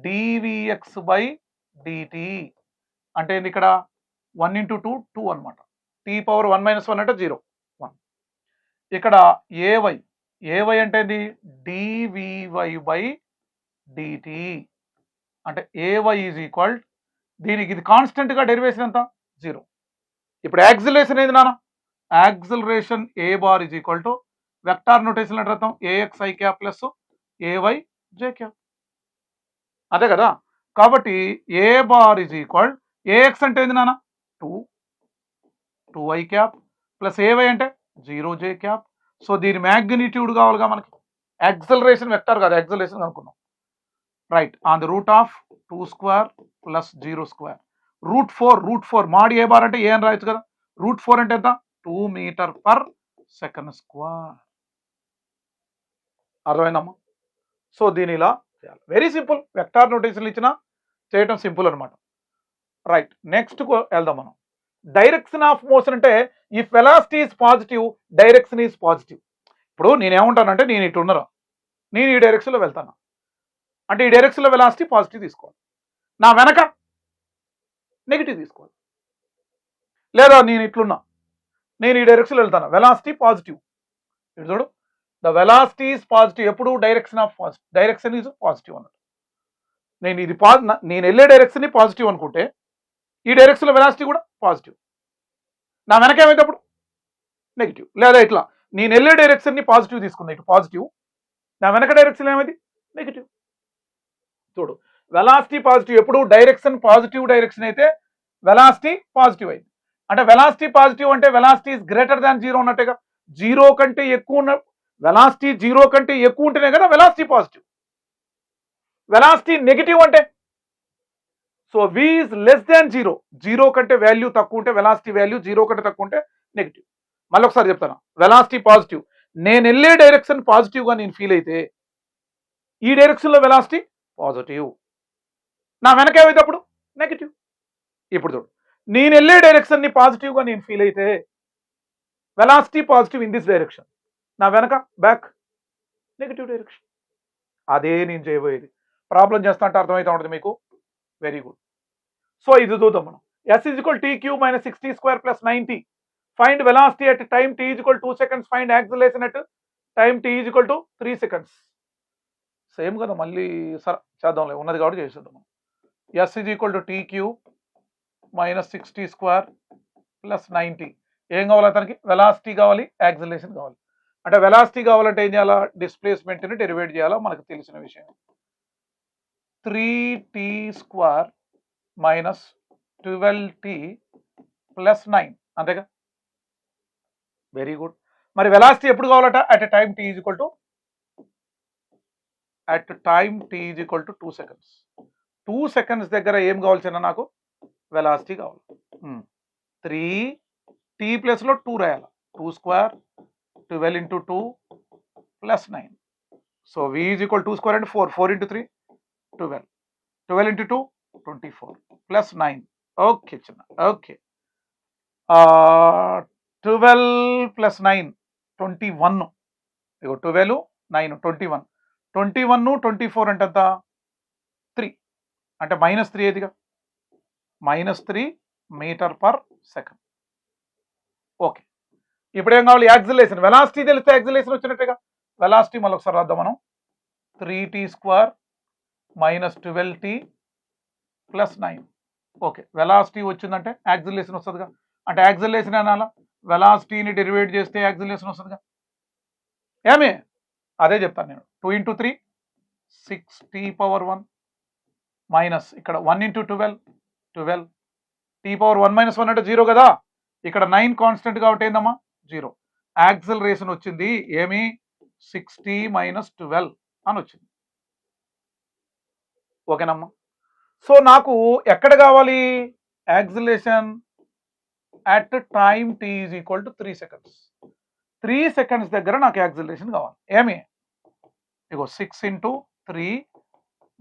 DVX by DT అంటే ఏంది ఇక్కడ 1 ఇంటూ 2 2 అనమాట. టీ పవర్ 1 - 1 అంటే 0 1. ఇక్కడ ఏవై అంటే ఏంది డివివై బై డిటి అంటే ఏవై ఈజ్ ఈక్వల్, దీనికి ఇది కాన్స్టెంట్గా డెరివేషన్ ఎంత 0. ఇప్పుడు యాక్సిలరేషన్ ఏంది నాన్న, acceleration A bar is equal to vector notation అంటే అర్థం ఏఎక్స్ఐ క్యాప్ ప్లస్ ఏవై జే క్యాప్, అదే కదా. కాబట్టి ఏ బార్ ఈజ్ ఈక్వల్, ఏఎక్స్ అంటే ఏంది నాన్న 2i క్యాప్ ప్లస్ ఏవై అంటే 0j క్యాప్. సో దీని మ్యాగ్నిట్యూడ్ కావాలిగా మనకి, యాక్సిలరేషన్ వెక్టార్ కాదు, యాక్సిలరేషన్ అనుకున్నాం. Right, on the root of 2 square plus 0 square √4 మాడి ఏ బార్ అంటే ఏ అని రాయొచ్చు కదా. √4 అంటే ఎంత 2 మీటర్ పర్ సెకండ్ స్క్వేర్. అర్థమైందమ్మా? సో దీని ఇలా చేయాలి, వెరీ సింపుల్. వెక్టార్ నోటేషన్ ఇచ్చిన చేయటం సింపుల్ అనమాట. రైట్, నెక్స్ట్ వెళ్దాం మనం. డైరెక్షన్ ఆఫ్ మోషన్ అంటే if velocity is positive direction is positive. ఇప్పుడు నేనేమంటానంటే నేను ఇటు ఉన్నారా, నేను ఈ డైరెక్షన్లో వెళ్తాను అంటే ఈ డైరెక్షన్లో వెలాసిటీ పాజిటివ్ తీసుకోవాలి, నా వెనక నెగిటివ్ తీసుకోవాలి. లేదా నేను ఇట్లున్నా, నేను ఈ డైరెక్షన్లో వెళ్తాను, వెలాసిటీ పాజిటివ్. ఇటు చూడు, ద వెలాసిటీ ఈజ్ పాజిటివ్. ఎప్పుడు direction of direction is positive అన్నట్టు. నేను ఇది నేను వెళ్ళే డైరెక్షన్ పాజిటివ్ అనుకుంటే ఈ డైరెక్షన్లో వెలాసిటీ కూడా పాజిటివ్, నా వెనక ఏమైనప్పుడు నెగిటివ్. లేదా ఇట్లా నేను వెళ్ళే డైరెక్షన్ని పాజిటివ్ తీసుకున్నా, ఇటు పాజిటివ్, నా వెనక డైరెక్షన్ ఏమైంది నెగిటివ్. చూడు, వెలాసిటీ పాజిటివ్. ఎప్పుడు డైరెక్షన్ పాజిటివ్ డైరెక్షన్ అయితే వెలాసిటీ పాజిటివ్ అయింది. అంటే వెలాసిటీ పాజిటివ్ అంటే వెలాసిటీ ఈజ్ గ్రేటర్ దాన్ 0 ఉన్నట్టుగా. 0 కంటే ఎక్కువ ఉన్న వెలాసిటీ 0 కంటే ఎక్కువ ఉంటేనే కదా వెలాసిటీ పాజిటివ్. వెలాసిటీ నెగిటివ్ అంటే so v is less than 0, 0 కంటే వాల్యూ తక్కువ ఉంటే వెలాసిటీ వాల్యూ 0 కంటే తక్కువ ఉంటే నెగిటివ్. మళ్ళీ ఒకసారి చెప్తాను, వెలాసిటీ పాజిటివ్, నేను వెళ్ళే డైరెక్షన్ పాజిటివ్ గా నేను ఫీల్ అయితే ఈ డైరెక్షన్ లో వెలాసిటీ పాజిటివ్, నా వెనక ఏమైతేప్పుడు నెగిటివ్. ఇప్పుడు చూడు, నేను వెళ్ళే డైరెక్షన్ ని పాజిటివ్ గా నేను ఫీల్ అయితే velocity positive in this direction, నా వెనక బ్యాక్ నెగిటివ్ డైరెక్షన్. అదే నేను చేయబోయేది. ప్రాబ్లం చేస్తా అంటే అర్థమవుతా ఉంటుంది మీకు. Very good. సో ఇది చూద్దాం మనం. s is equal t cube minus 60 square plus 90. Find velocity at time t is equal to 2 seconds. Find acceleration at time t is equal to 3 seconds. Same కదా, మళ్ళీ సరే చేద్దాంలే, ఉన్నది కాబట్టి చేసేద్దాం. s is equal to t cube minus 60 square plus 90. ఏం కావాలి అతనికి? వెలాసిటీ కావాలి, యాక్సిలరేషన్ కావాలి. అంటే వెలాసిటీ కావాలంటే ఏం చేయాలా? డిస్ప్లేస్మెంట్ని డెరివేట్ చేయాలా, మనకు తెలిసిన విషయం. 3t square minus 12t plus 9, అంతేగా? Very good. మరి వెలాసిటీ ఎప్పుడు కావాలట? At time t is equal to to 2 seconds. 2 seconds దగ్గర ఏం కావాలి చిన్న? నాకు వెలాసిటీ కావాలి. 3t ప్లస్లో 2 రాయాలి. 2 square 12 into 2 plus 9. So v is equal 2 square అంటే 4, 4 ఇంటూ 3 12, 12 ఇంటూ 2 24 ప్లస్ 9. ఓకే చిన్న, ఓకే. 12 ప్లస్ 9 21. ఇగో 12 9 21. 21 24 అంటే ఎంత? 3 అంటే -3 ఏదిగా? -3 మీటర్ పర్ సెకండ్. ఓకే. ఇప్పుడు ఏం కావాలి? యాక్సిలరేషన్. వెలాసిటీ తెలిస్తే యాక్సిలరేషన్ వచ్చినట్టుగా. వెలాసిటీ మళ్ళీ ఒకసారి రాద్దాం మనం. 3t square minus 12t plus 9. Okay, velocity వచ్చిందంటే యాక్సిలరేషన్ వస్తుందిగా. అంటే యాక్సిలరేషన్ అనాలా? వెలాసిటీని డెరివేట్ చేస్తే యాక్సిలరేషన్ వస్తుందిగా. ఏమి? అదే చెప్తాను నేను. 2 ఇంటూ 3 6t పవర్ 1 మైనస్ ఇక్కడ 1 ఇంటూ 12 12 t పవర్ 1 మైనస్ 1 అంటే 0 కదా. ఇక్కడ 9 కాన్స్టెంట్ కాబట్టి ఏందమ్మా? 0. యాక్సిలరేషన్ వచ్చింది ఏమి? 6t మైనస్ 12 అని వచ్చింది. ఓకేనమ్మా. సో నాకు ఎక్కడ కావాలి acceleration? At time t is equal to 3 seconds. 3 seconds దగ్గర నాకు యాక్సిలరేషన్ కావాలి. ఏమి? ఇగో 6 into 3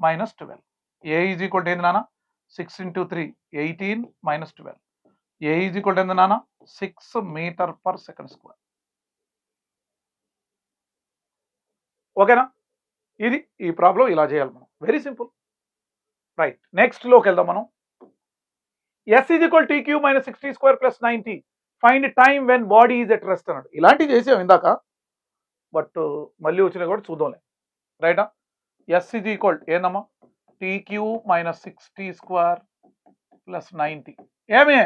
minus 12. A is equal to ఏంది నాన్న? 6 into 3 18 minus 12. A is equal to ఏంది నాన్న? 6 మీటర్ పర్ సెకండ్ స్క్వేర్. ఓకేనా? ఇది ఈ ప్రాబ్లం ఇలా చేయాలి మనం. Very simple. రైట్, నెక్స్ట్ లోకి వెళ్దాం మనం. s is equal t cube minus 60 square plus 90. Find time when body is at rest అన్నాడు. ఇలాంటివి చేసాం ఇందాక, బట్ మళ్ళీ వచ్చినా కూడా చూద్దాంలే. రైటా? s ఈజ్ ఈక్వల్ ఏందమ్మా? t cube minus 60 square plus 90. ఏమే?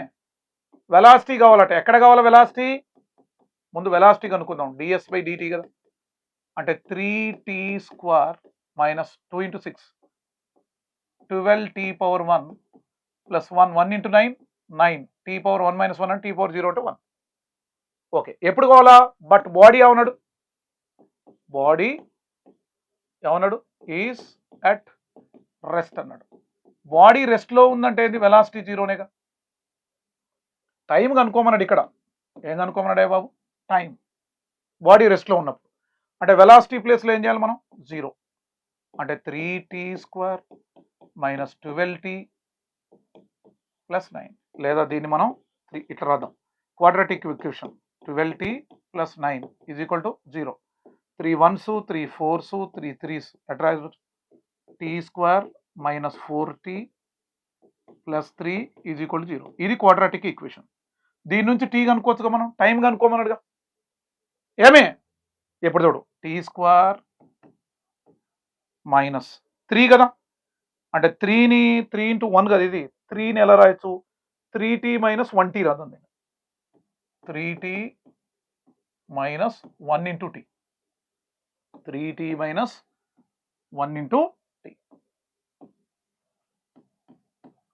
వెలాసిటీ కావాలట. ఎక్కడ కావాలా వెలాసిటీ? ముందు వెలాసిటీ కనుక్కుందాం. ds బై dt కదా. అంటే 3t square minus 2 into 6 12t power 1 plus 1 1 into 9 9 t power 1 minus 1 అంటే t పవర్ 0 అంటే 1. ఓకే, ఎప్పుడు కావాలా? బట్ బాడీ ఏమన్నాడు? బాడీ ఏమన్నాడు? ఈజ్ అట్ రెస్ట్ అన్నాడు. బాడీ రెస్ట్లో ఉందంటే ఏంది? వెలాసిటీ 0నేగా. టైం కనుక్కోమన్నాడు ఇక్కడ. ఏం కనుక్కోమన్నాడే బాబు? టైం. బాడీ రెస్ట్లో ఉన్నప్పుడు అంటే వెలాసిటీ ప్లేస్లో ఏం చేయాలి మనం? 0. అంటే 3t square minus 12t plus 9. లేదా దీన్ని మనం ఇట్లా రాద్దాం. Quadratic equation. 12t plus 9 is equal to 0. 3 1s 3 4s 3 3s ఎట్లా? t square minus 4t plus 3 is equal to 0. ఇది క్వాడ్రాటిక్ ఈక్వేషన్. దీని నుంచి t కనుక్కోవచ్చుగా మనం. టైం కనుక్కోమన్నాడుగా. ఏమే? ఎప్పుడు చూడు, t స్క్వేర్ మైనస్ 3 కదా. అంటే 3ని 3 ఇంటూ 1 కదా. ఇది 3ని ఎలా రాయొచ్చు? 3t మైనస్ 1t రాదండి. 3t minus 1 into t. 3t minus 1 into t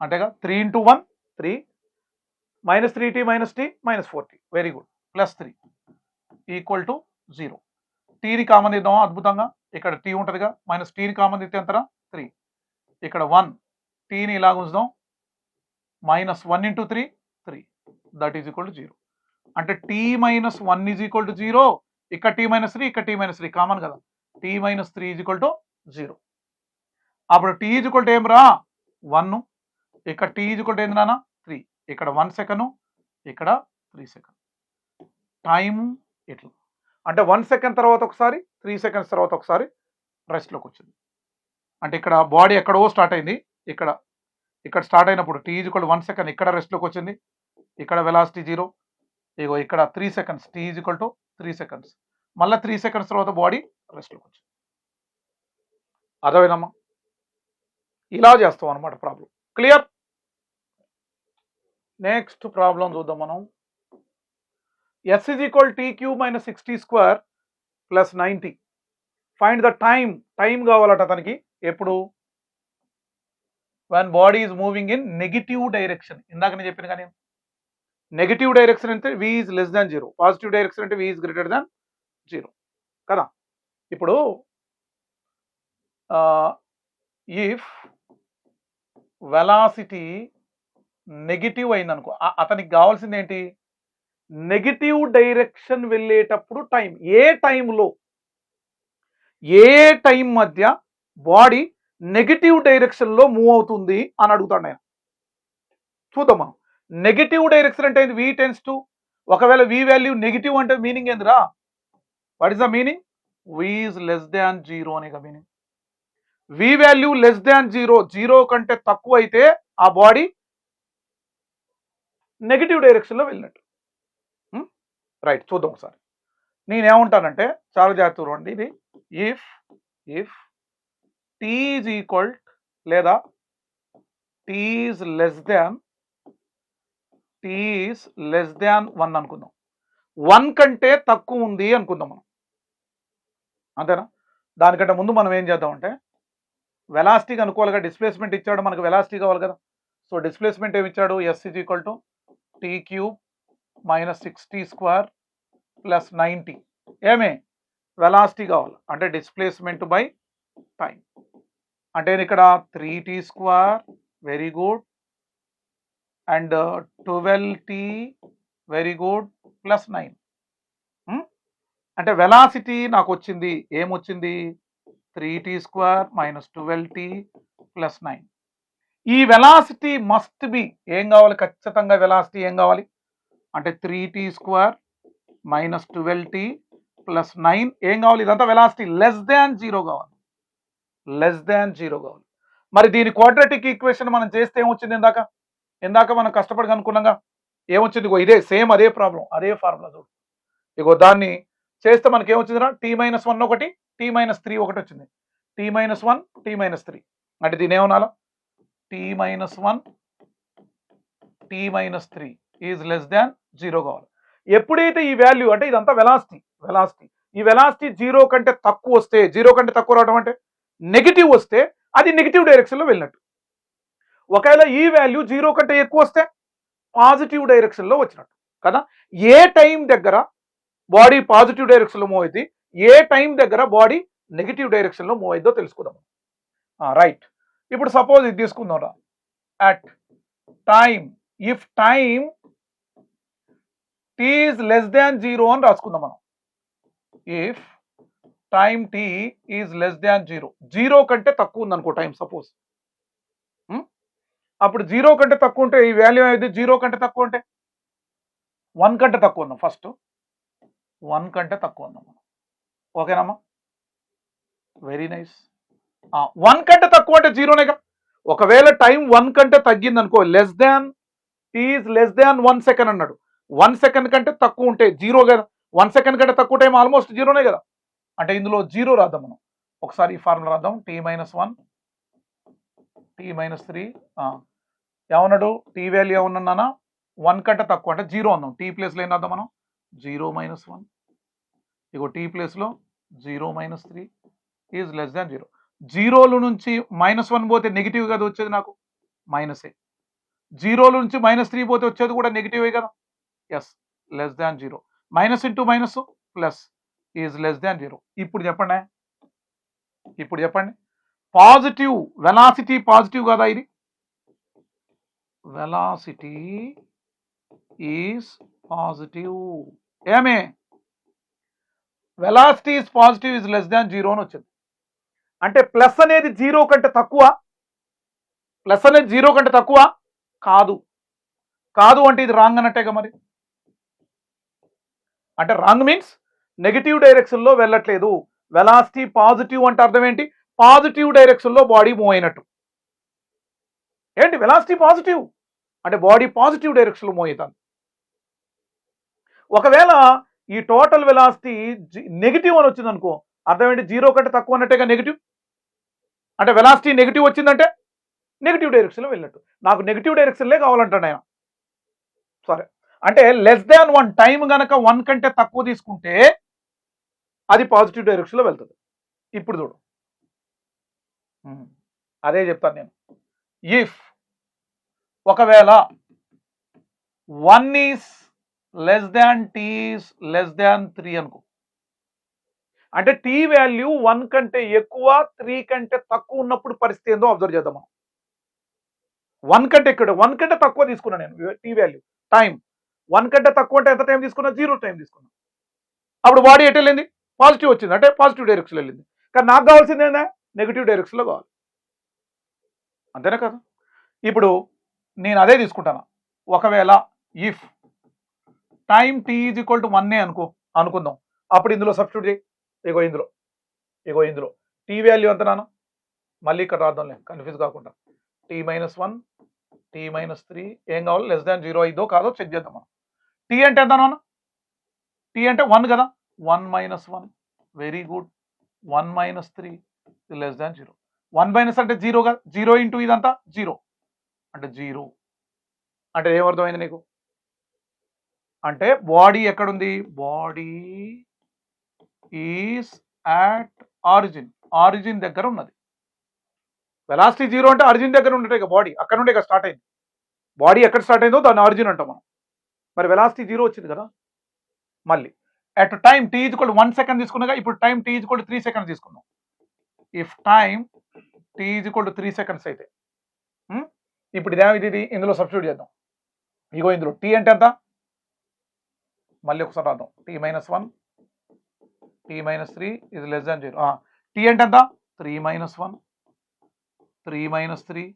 అంటేగా. 3 into 1 3 minus 3t minus t minus 4t. Very good. Plus 3 equal to 0. టీని కామన్ ఇద్దామా? అద్భుతంగా. ఇక్కడ t ఉంటుందిగా. మైనస్ టీని కామన్ ఇస్తే ఎంతరా? 3. ఇక్కడ 1 టీని ఇలాగ ఉంచుదాం. -1 into 3 3 that is equal to 0. అంటే t-1 ఈజ్ ఈక్వల్ టు 0. ఇక్కడ t-3 ఇక్కడ t-3 కామన్ కదా. t-3 is equal to 0. అప్పుడు t ఈజ్ ఈక్వల్ టు ఏం రా 1, ఇక్కడ t ఈజ్ ఈక్వల్ టు ఏంది నాన్న 3, ఇక్కడ 1 సెకండ్, ఇక్కడ 3 సెకండ్. టైము ఇట్లా అంటే 1 సెకండ్ తర్వాత ఒకసారి 3 సెకండ్స్ తర్వాత ఒకసారి రెస్ట్లోకి వచ్చింది. అంటే ఇక్కడ బాడీ ఎక్కడో స్టార్ట్ అయింది, ఇక్కడ స్టార్ట్ అయినప్పుడు t is equal to 1 second ఇక్కడ రెస్ట్లోకి వచ్చింది, ఇక్కడ వెలాసిటీ 0, ఇగో ఇక్కడ 3 seconds t is equal to 3 seconds, మళ్ళీ 3 సెకండ్స్ తర్వాత బాడీ రెస్ట్లోకి వచ్చింది. అర్థమైందమ్మా? ఇలా చేస్తాం అనమాట ప్రాబ్లం. క్లియర్? నెక్స్ట్ ప్రాబ్లం చూద్దాం మనం. s is equal t³ - 60² + 90. Find the time కావాలట అతనికి. ఎప్పుడు? when body is moving in negative direction. ఇందాక నేను చెప్పాను కానీ నెగిటివ్ డైరెక్షన్ అంటే v is less than 0, positive direction అంటే v ఈజ్ గ్రేటర్ దాన్ 0 కదా. ఇప్పుడు ఇఫ్ వెలాసిటీ నెగిటివ్ అయిందనుకో, అతనికి కావాల్సింది ఏంటి? నెగిటివ్ డైరెక్షన్ వెళ్ళేటప్పుడు టైం. ఏ టైంలో ఏ టైం మధ్య బాడీ నెగిటివ్ డైరెక్షన్లో మూవ్ అవుతుంది అని అడుగుతాడు ఆయన. చూద్దాం మనం. నెగిటివ్ డైరెక్షన్ అంటే v టెన్స్ టు, ఒకవేళ v వాల్యూ నెగిటివ్ అంటే మీనింగ్ ఏందిరా? What is the meaning? v is less than 0 అనే meaning. v value less than 0 కంటే తక్కువ అయితే ఆ బాడీ నెగిటివ్ డైరెక్షన్లో వెళ్ళినట్టు. రైట్, చూద్దాం ఒకసారి. నేనేమంటానంటే చాలా జాగ్రత్తగా ఉండండి. ఇది ఇఫ్ t ఈజ్ ఈక్వల్ లేదా t ఈజ్ లెస్ దాన్ 1 అనుకుందాం. 1 కంటే తక్కువ ఉంది అనుకుందాం మనం, అంతేనా? దానికంటే ముందు మనం ఏం చేద్దామంటే వెలాసిటీ కనుక్కోవాలిగా. డిస్ప్లేస్మెంట్ ఇచ్చాడు మనకు, వెలాసిటీ కావాలి కదా. సో డిస్ప్లేస్మెంట్ ఏమి ఇచ్చాడు? s is equal to t³ - 60² + 90. ఏమే వెలాసిటీ కావాలి అంటే డిస్ప్లేస్మెంట్ బై టైం. అంటే ఇక్కడ 3t², very good, and 12t, very good, +9. అంటే వెలాసిటీ నాకు వచ్చింది, ఏమొచ్చింది? 3t² - 12t + 9. ఈ వెలాసిటీ మస్ట్ బి ఏం కావాలి? ఖచ్చితంగా వెలాసిటీ ఏం కావాలి అంటే 3t² - 12t + 9 ఏం కావాలి? ఇదంతా వెలాసిటీ లెస్ దాన్ 0 కావాలి, లెస్ దాన్ 0 కావాలి. మరి దీని క్వాడ్రాటిక్ ఈక్వేషన్ మనం చేస్తే ఏమొచ్చింది? ఇందాక మనం కష్టపడి కనుక్కున్నాగా, ఏమొచ్చింది? ఇగో ఇదే సేమ్ అదే ప్రాబ్లం, అదే ఫార్ములా చూడు. ఇగో దాన్ని చేస్తే మనకి ఏమొచ్చిందిరా? t-1 ఒకటి, t-3 ఒకటి వచ్చింది. t-1, t-3 అంటే దీని ఏమనాలా? t-1, t-3 is less than 0 కావాలి. ఎప్పుడైతే ఈ వాల్యూ అంటే ఇదంతా వెలాసిటీ, ఈ వెలాసిటీ 0 కంటే తక్కువ వస్తే, 0 కంటే తక్కువ రావడం అంటే నెగిటివ్ వస్తే అది నెగిటివ్ డైరెక్షన్లో వెళ్ళినట్టు. ఒకవేళ ఈ వాల్యూ 0 కంటే ఎక్కువ వస్తే పాజిటివ్ డైరెక్షన్లో వచ్చినట్టు కదా. ఏ టైం దగ్గర బాడీ పాజిటివ్ డైరెక్షన్లో మూవ్ అవుతుంది, ఏ టైం దగ్గర బాడీ నెగిటివ్ డైరెక్షన్లో మూవ్ అయిద్దో తెలుసుకుందాం. రైట్, ఇప్పుడు సపోజ్ ఇది తీసుకుందాం రా. At time, if time t is less than 0 అని రాసుకుందాం మనం. If time t is less than 0 కంటే తక్కువ ఉంది అనుకో టైం సపోజ్. అప్పుడు 0 కంటే తక్కువ ఉంటే ఈ వాల్యూ అనేది 0 కంటే తక్కువ ఉంటే 1 కంటే తక్కువ ఉందాం. ఫస్ట్ 1 కంటే తక్కువ ఉందాం మనం, ఓకేనమ్మా? Very nice. 1 కంటే తక్కువ అంటే 0నేగా. ఒకవేళ టైం 1 కంటే తగ్గింది అనుకో, less than, t is less than 1 second అన్నాడు. 1 సెకండ్ కంటే తక్కువ ఉంటే 0 కదా. 1 సెకండ్ కంటే తక్కువ టైం ఆల్మోస్ట్ 0నే కదా. అంటే ఇందులో 0 రాద్దాం మనం. ఒకసారి ఈ ఫార్ములా రాద్దాం. t-1, t-3 ఏమన్నాడు? టీ వాల్యూ ఏమన్నా 1 కంటే తక్కువ అంటే 0 అందాం. టీ ప్లేస్లో ఏం రాద్దాం మనం? 0 - 1. ఇగో టీ ప్లేస్లో 0 - 3 ఈజ్ లెస్ దాన్ 0. 0 నుంచి -1 పోతే నెగిటివ్ కదా వచ్చేది నాకు, మైనసే. 0 నుంచి -3 పోతే వచ్చేది కూడా నెగిటివే కదా. Yes, less than 0. Minus into minus plus is less than 0. ఇప్పుడు చెప్పండి, పాజిటివ్ వెలాసిటీ పాజిటివ్ కదా ఇది. Velocity is positive. ఏమే velocity is positive is less than 0 అని వచ్చింది. అంటే ప్లస్ అనేది 0 కంటే తక్కువ, ప్లస్ అనేది 0 కంటే తక్కువ కాదు. కాదు అంటే ఇది రాంగ్ అన్నట్టేగా మరి. అంటే రాంగ్ మీన్స్ నెగిటివ్ డైరెక్షన్ లో వెళ్ళట్లేదు. వెలాసిటీ పాజిటివ్ అంటే అర్థం ఏంటి? పాజిటివ్ డైరెక్షన్ లో బాడీ మూవ్ అయినట్టు. ఏంటి వెలాసిటీ పాజిటివ్ అంటే బాడీ పాజిటివ్ డైరెక్షన్ లో మూవ్ అవుతాను. ఒకవేళ ఈ టోటల్ వెలాసిటీ నెగిటివ్ అని వచ్చింది అనుకో, అర్థం ఏంటి? 0 కంటే తక్కువ అన్నట్టేగా నెగిటివ్. అంటే వెలాసిటీ నెగిటివ్ వచ్చిందంటే నెగిటివ్ డైరెక్షన్ లో వెళ్ళినట్టు. నాకు నెగిటివ్ డైరెక్షన్లే కావాలంటాడు ఆయన. సరే, అంటే లెస్ దాన్ 1 టైం గనక 1 కంటే తక్కువ తీసుకుంటే అది పాజిటివ్ డైరెక్షన్ లో వెళ్తుంది. ఇప్పుడు చూడు, అదే చెప్తాను నేను. ఇఫ్ ఒకవేళ 1 is less than t is less than 3 అనుకో, అంటే t వాల్యూ 1 కంటే ఎక్కువ 3 కంటే తక్కువ ఉన్నప్పుడు పరిస్థితి ఏందో అబ్జర్వ్ చేద్దాం మనం. 1 కంటే ఎక్కువ, 1 కంటే తక్కువ తీసుకున్నా నేను t వాల్యూ టైం. 1 కంటే తక్కువ అంటే ఎంత టైం తీసుకున్నా? 0 టైం తీసుకున్నా. అప్పుడు బాడీ ఎటు వెళ్ళింది? పాజిటివ్ వచ్చింది, అంటే పాజిటివ్ డైరెక్షన్ వెళ్ళింది. కానీ నాకు కావాల్సింది ఏందా? నెగిటివ్ డైరెక్షన్లో కావాలి. అంతేనా కదా? ఇప్పుడు నేను అదే తీసుకుంటాను. ఒకవేళ if time t is equal to 1 అనుకుందాం. అప్పుడు ఇందులో సబ్స్టిట్యూట్ చేయి. ఇందులో టీ వాల్యూ ఎంత నాన్న? మళ్ళీ ఇక్కడ రాద్దాంలే కన్ఫ్యూజ్ కాకుండా. t-1 t-3 ఏం కావాలి? లెస్ దాన్ 0 అయిందో కాదో చెక్ చేద్దాం మనం. టీ అంటే ఎంత నాన్న? టీ అంటే 1 కదా. 1 - 1 వెరీ గుడ్. 1 - 3 less than 0. 1 - అంటే 0 కదా. 0 ఇంటూ ఇదంతా 0 అంటే 0. అంటే ఏమర్థమైంది నీకు? అంటే బాడీ ఎక్కడుంది? బాడీ ఈజ్ అట్ ఆరిజిన్ దగ్గర ఉన్నది. వెలాసిటీ 0 అంటే ఆరిజిన్ దగ్గర ఉండటే బాడీ, అక్కడ నుండే స్టార్ట్ అయింది. బాడీ ఎక్కడ స్టార్ట్ అయిందో దాన్ని ఆరిజిన్ అంటాం మనం. మరి వెలాసిటీ 0 వచ్చింది కదా. మళ్ళీ at time t is equal 1 second తీసుకున్నాగా, ఇప్పుడు time t is equal 3 seconds తీసుకుందాం. If time t is equal 3 seconds అయితే ఇప్పుడు ఇది ఇందులో సబ్స్టిట్యూట్ చేద్దాం. ఇందులో t అంటే ఎంత? మళ్ళీ ఒకసారి రాద్దాం. t-1 t-3 ఇది లెస్ దాన్ 0. t అంటే ఎంత? 3-1 3-3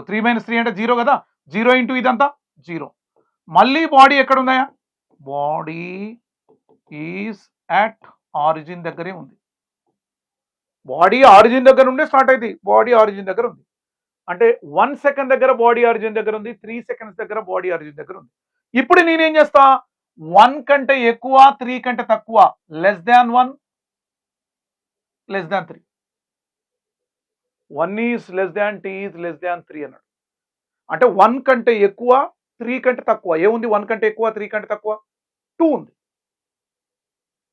3-3 అంటే 0 కదా. 0 ఇంటూ ఇదంతా 0. మళ్ళీ బాడీ ఎక్కడ ఉందా? బాడీ ఈజ్ అట్ ఆరిజిన్ దగ్గరే ఉంది. బాడీ ఆరిజిన్ దగ్గర ఉండే స్టార్ట్ అయింది. బాడీ ఆరిజిన్ దగ్గర ఉంది. అంటే 1 సెకండ్ దగ్గర బాడీ ఆరిజిన్ దగ్గర ఉంది, 3 సెకండ్స్ దగ్గర బాడీ ఆరిజిన్ దగ్గర ఉంది. ఇప్పుడు నేనేం చేస్తా? 1 కంటే ఎక్కువ 3 కంటే తక్కువ less than 1 less than 3. 1 is less than t is less than 3 అన్నాడు. అంటే 1 కంటే ఎక్కువ 3 కంటే తక్కువ ఏముంది? 1 కంటే ఎక్కువ 3 కంటే తక్కువ 2 ఉంది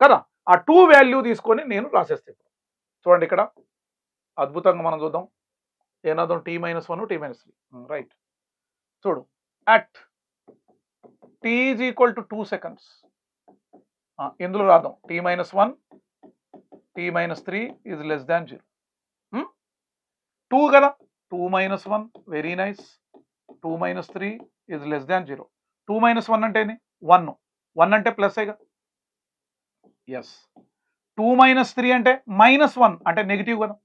కదా. ఆ 2 వాల్యూ తీసుకొని నేను రాసేస్తాను. చూడండి ఇక్కడ అద్భుతంగా మనం చూద్దాం. ఏనాదం t-1 t-3 రైట్. చూడు, at t is equal to 2 seconds ఇందులో రాద్దాం. t-1 t-3 is less than 0. 2 కదా. 2-1 very nice. 2-3 is less than 0. 2-1 అంటే 1 అంటే ప్లస్ అయ్యగా. ఎస్. 2-3 అంటే -1 అంటే నెగిటివ్ కదా.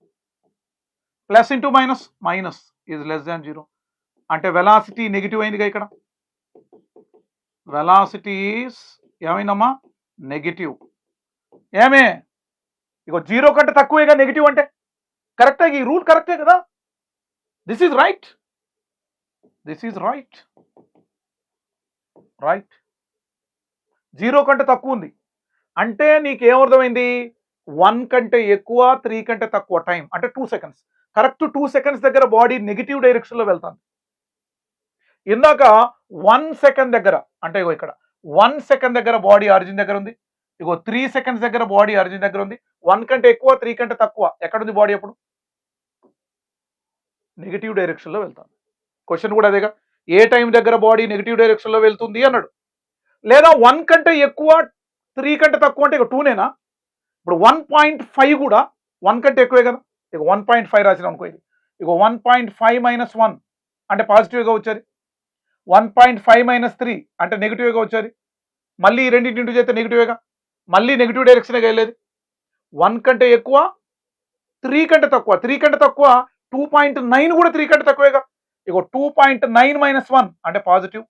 Plus into minus is less than 0. అంటే వెలాసిటీ నెగిటివ్ అయిందిగా. ఇక్కడ వెలాసిటీ ఏమైందమ్మా? నెగిటివ్. ఏమే 0 కంటే తక్కువేగా నెగిటివ్ అంటే. కరెక్టే, ఈ రూల్ కరెక్టే కదా. This is right. 0 కంటే తక్కువ ఉంది అంటే నీకేమర్థమైంది? 1 కంటే ఎక్కువ 3 కంటే తక్కువ టైం అంటే 2 సెకండ్స్. కరెక్ట్ 2 సెకండ్స్ దగ్గర బాడీ నెగిటివ్ డైరెక్షన్లో వెళ్తాను. ఇందాక 1 సెకండ్ దగ్గర అంటే ఇక్కడ 1 సెకండ్ దగ్గర బాడీ ఆరిజిన్ దగ్గర ఉంది. 3 సెకండ్స్ దగ్గర బాడీ ఆరిజిన్ దగ్గర ఉంది. 1 కంటే ఎక్కువ 3 కంటే తక్కువ ఎక్కడుంది బాడీ? అప్పుడు నెగిటివ్ డైరెక్షన్లో వెళ్తాను. క్వశ్చన్ కూడా అదేగా. ఏ టైం దగ్గర బాడీ నెగిటివ్ డైరెక్షన్లో వెళ్తుంది అన్నాడు. లేదా 1 కంటే ఎక్కువ 3 కంటే తక్కువ అంటే 2నేనా? ఇప్పుడు 1.5 కూడా 1 కంటే ఎక్కువే కదా. 1.5 రాసిన అనుకో. ఇది 1.5 - 1 అంటే పాజిటివ్గా వచ్చేది. 1.5 మైనస్ 3 అంటే నెగిటివ్గా వచ్చేది. మళ్ళీ ఈ రెండింటి ఇంటూ చేస్తే నెగిటివ్గా, మళ్ళీ నెగిటివ్ డైరెక్షన్గా వెళ్ళేది. 1 కంటే ఎక్కువ, 3 కంటే తక్కువ. 3 కంటే తక్కువ 2.9 కూడా 3 కంటే తక్కువేగా. ఇగో 2.9 మైనస్ 1 అంటే పాజిటివ్,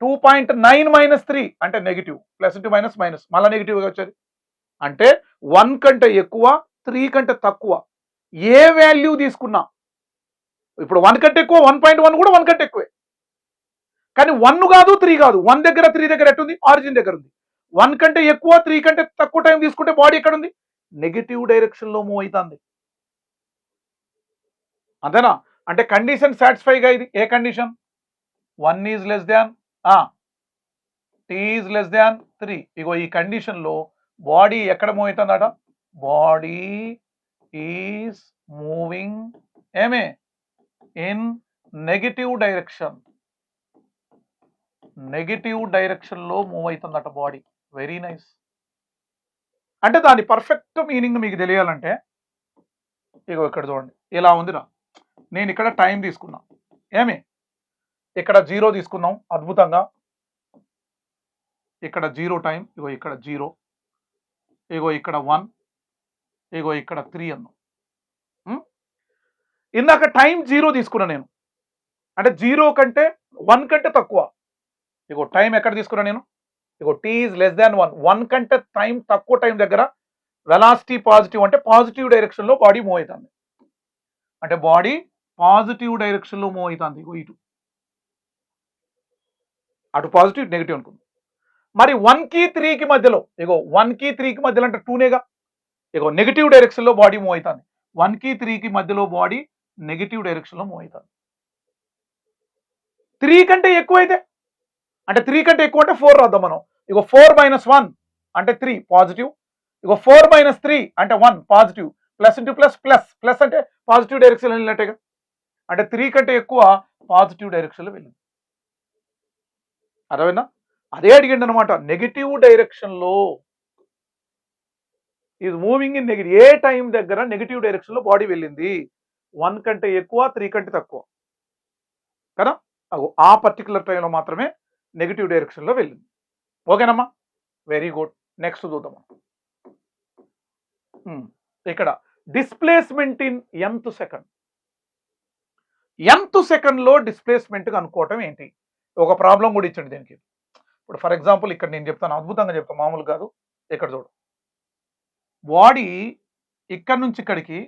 2.9 మైనస్ 3 అంటే negative, plus into minus minus మళ్ళీ నెగిటివ్గా వచ్చేది. అంటే 1 కంటే ఎక్కువ, 3 కంటే తక్కువ ఏ వాల్యూ తీసుకున్నా, ఇప్పుడు 1 కంటే ఎక్కువ 1.1 కూడా 1 కంటే ఎక్కువే, కానీ 1 కాదు 3 కాదు. 1 దగ్గర 3 దగ్గర ఎట్టుంది? ఆరిజిన్ దగ్గర ఉంది. 1 కంటే ఎక్కువ 3 కంటే తక్కువ టైం తీసుకుంటే బాడీ ఎక్కడ ఉంది? నెగిటివ్ డైరెక్షన్ లో మూవ్ అవుతుంది. అంతేనా? అంటే కండిషన్ సాటిస్ఫైగా ఇది. ఏ condition? 1 is less than t is less than 3. ఇగో ఈ కండిషన్ లో బాడీ ఎక్కడ మూవ్ అవుతుందట? బాడీ ఈజ్ మూవింగ్ ఏమే in negative direction. Negative direction లో మూవ్ అవుతుందట బాడీ. Very nice. అంటే దాని పర్ఫెక్ట్ మీనింగ్ మీకు తెలియాలంటే ఇగో ఇక్కడ చూడండి, ఇలా ఉందిరా. నేను ఇక్కడ టైం తీసుకున్నా, ఏమి ఇక్కడ 0 తీసుకున్నాం, అద్భుతంగా. ఇక్కడ 0 టైం, ఇగో ఇక్కడ 0, ఇగో ఇక్కడ 1, ఇగో ఇక్కడ 3 అన్నాం. ఇందాక టైం 0 తీసుకున్నా నేను, అంటే 0 కంటే 1 కంటే తక్కువ. ఇగో టైం ఎక్కడ తీసుకున్నా నేను? ఇగో t ఈజ్ లెస్ దాన్ 1. 1 కంటే టైం తక్కువ టైం దగ్గర వెలాసిటీ పాజిటివ్, అంటే పాజిటివ్ డైరెక్షన్ లో బాడీ మూవ్ అవుతుంది. అంటే బాడీ పాజిటివ్ డైరెక్షన్ లో మూవ్ అవుతుంది. ఇగో ఇటు, అటు పాజిటివ్ నెగిటివ్ అనుకుంది. మరి 1కి 3కి మధ్యలో, ఇగో 1కి 3కి మధ్యలో అంటే 2నేగా. ఇగో నెగిటివ్ డైరెక్షన్ లో బాడీ మూవ్ అవుతుంది. 1కి 3కి మధ్యలో బాడీ నెగిటివ్ డైరెక్షన్ లో మూవ్ అవుతుంది. 3 కంటే ఎక్కువ అయితే, అంటే 3 కంటే ఎక్కువ అంటే 4 రాద్దాం మనం. ఇగో 4 మైనస్ 1 అంటే 3 పాజిటివ్. ఇగో 4 మైనస్ 3 అంటే 1 positive. Plus into plus plus plus అంటే పాజిటివ్ డైరెక్షన్ వెళ్ళినట్టేగా. అంటే 3 కంటే ఎక్కువ పాజిటివ్ డైరెక్షన్ లో వెళ్ళింది. అర్థమైందా? అదే అడిగింది అనమాట. నెగిటివ్ డైరెక్షన్ లో is moving in negative. A time దగ్గర నెగిటివ్ డైరెక్షన్ లో బాడీ వెళ్ళింది? 1 కంటే ఎక్కువ, 3 కంటే తక్కువ కదా. ఆ పర్టికులర్ టైంలో మాత్రమే నెగిటివ్ డైరెక్షన్ లో వెళ్ళింది. ఓకేనమ్మా, వెరీ గుడ్. నెక్స్ట్ చూద్దాం. ఇక్కడ displacement in nth second. nth second లో డిస్ప్లేస్మెంట్ అనుకోవటం ఏంటి? ఒక ప్రాబ్లం కూడా ఇచ్చండి దీనికి. ఇప్పుడు ఫర్ ఎగ్జాంపుల్ ఇక్కడ నేను చెప్తాను, అద్భుతంగా చెప్తాను, మామూలు కాదు. ఇక్కడ చూడు, బాడీ ఇక్కడ నుంచి ఇక్కడికి,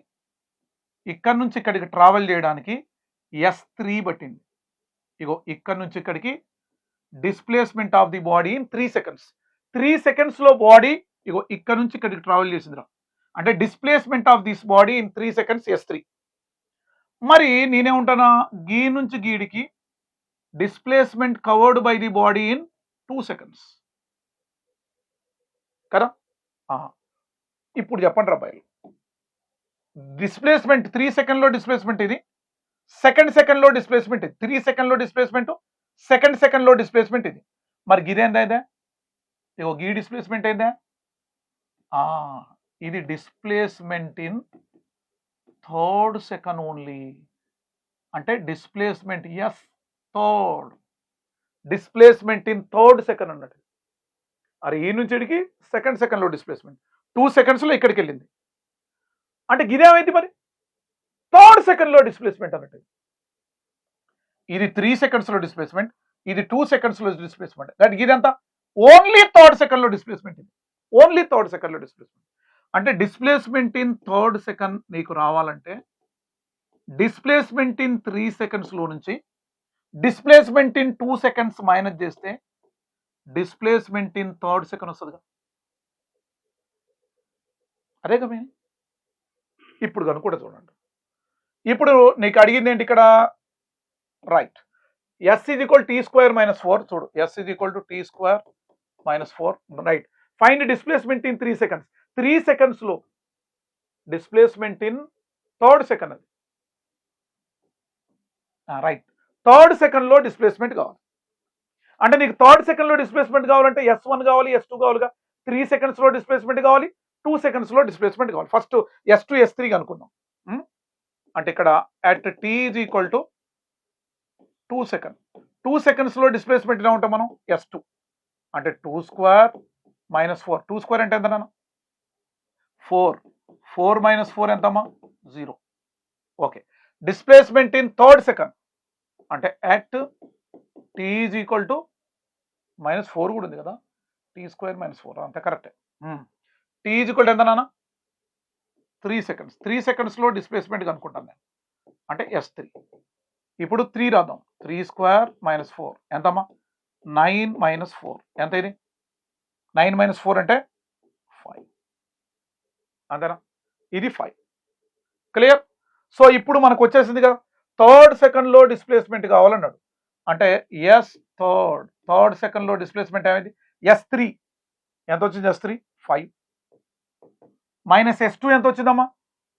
ఇక్కడ నుంచి ఇక్కడికి ట్రావెల్ చేయడానికి S3 పట్టింది. ఇగో ఇక్కడ నుంచి ఇక్కడికి displacement of the body in 3 seconds. 3 seconds లో బాడీ ఇగో ఇక్కడ నుంచి ఇక్కడికి ట్రావెల్ చేసిందిరా. అంటే displacement of this body in 3 seconds S3. మరి నేనేమంటానా, గీ నుంచి గీడికి displacement covered by the body in 2 seconds కదా. ఇప్పుడు చెప్పండి అబ్బాయిలు, డిస్ప్లేస్మెంట్ 3 సెకండ్ లో డిస్ప్లేస్మెంట్ ఇది, సెకండ్ లో డిస్ప్లేస్మెంట్ ఇది. 3 సెకండ్ లో డిస్ప్లేస్మెంట్, సెకండ్ లో డిస్ప్లేస్మెంట్ ఇది. మరి గిదేందా ఇదే? ఇగో గీ డిస్ప్లేస్మెంట్ ఏందా? ఇది displacement in third second only. అంటే displacement third, displacement in third second అన్నట్టు. అరే ఈ నుంచి ఇడికి సెకండ్ లో డిస్ప్లేస్మెంట్, 2 సెకండ్స్ లో ఇక్కడికి వెళ్ళింది. అంటే గిదేమైంది మరి? థర్డ్ సెకండ్ లో డిస్ప్లేస్మెంట్ అన్నట్టు. ఇది 3 సెకండ్స్ లో డిస్ప్లేస్మెంట్, ఇది 2 సెకండ్స్ లో డిస్ప్లేస్మెంట్. దట్ ఇదంతా ఓన్లీ థర్డ్ సెకండ్ లో డిస్ప్లేస్మెంట్. ఇది ఓన్లీ థర్డ్ సెకండ్ లో డిస్ప్లేస్మెంట్. అంటే డిస్ప్లేస్మెంట్ ఇన్ థర్డ్ సెకండ్ నీకు రావాలంటే డిస్ప్లేస్మెంట్ ఇన్ 3 సెకండ్స్ లో నుంచి డిస్ప్లేస్మెంట్ ఇన్ 2 సెకండ్స్ మైనస్ చేస్తే డిస్ప్లేస్మెంట్ ఇన్ థర్డ్ సెకండ్ వస్తుంది. అదే కదా. ఇప్పుడు కనుక చూడండి, ఇప్పుడు నీకు అడిగింది ఏంటి ఇక్కడ? Right, S is equal T square minus 4. చూడు, S is equal to T square minus 4. Right, find displacement in 3 seconds. 3 seconds లో డిస్ప్లేస్మెంట్ ఇన్ థర్డ్ సెకండ్. అది రైట్, థర్డ్ సెకండ్ లో డిస్ప్లేస్మెంట్ కావాలి. అంటే నీకు థర్డ్ సెకండ్ లో డిస్ప్లేస్మెంట్ కావాలంటే S1 కావాలి, S2 కావాలిగా. 3 సెకండ్స్ లో డిస్ప్లేస్మెంట్ కావాలి, 2 సెకండ్స్ లో డిస్ప్లేస్మెంట్ కావాలి. ఫస్ట్ S2 S3 అనుకుందాం. అంటే ఇక్కడ at T is equal to 2 second 2 సెకండ్స్లో డిస్ప్లేస్మెంట్ ఎలా ఉంటాం మనం S2 అంటే 2 స్క్వేర్ మైనస్ 4 2 స్క్వేర్ అంటే ఎంత నాన్న 4 4 మైనస్ 4 ఎంతమ్మా 0 okay displacement in third second అంటే at T is equal to -4 కూడా ఉంది కదా టీ స్క్వేర్ -4 అంతే కరెక్టే టీ ఈజ్ ఈక్వల్ టు ఎంత నాన్న 3 సెకండ్స్ 3 సెకండ్స్లో డిస్ప్లేస్మెంట్ కనుక్కుంటాను నేను అంటే S3 ఇప్పుడు 3 రాద్దాం 3 స్క్వేర్ -4 ఎంతమ్మా 9 - 4 ఎంత ఇది 9 - 4 అంటే 5 అంతేనా ఇది 5 క్లియర్ సో ఇప్పుడు మనకు వచ్చేసింది కదా థర్డ్ సెకండ్లో డిస్ప్లేస్మెంట్ కావాలన్నాడు అంటే థర్డ్ సెకండ్లో డిస్ప్లేస్మెంట్ ఏమైంది S3 ఎంత వచ్చింది S3 5 మైనస్ S2 ఎంత వచ్చిందమ్మా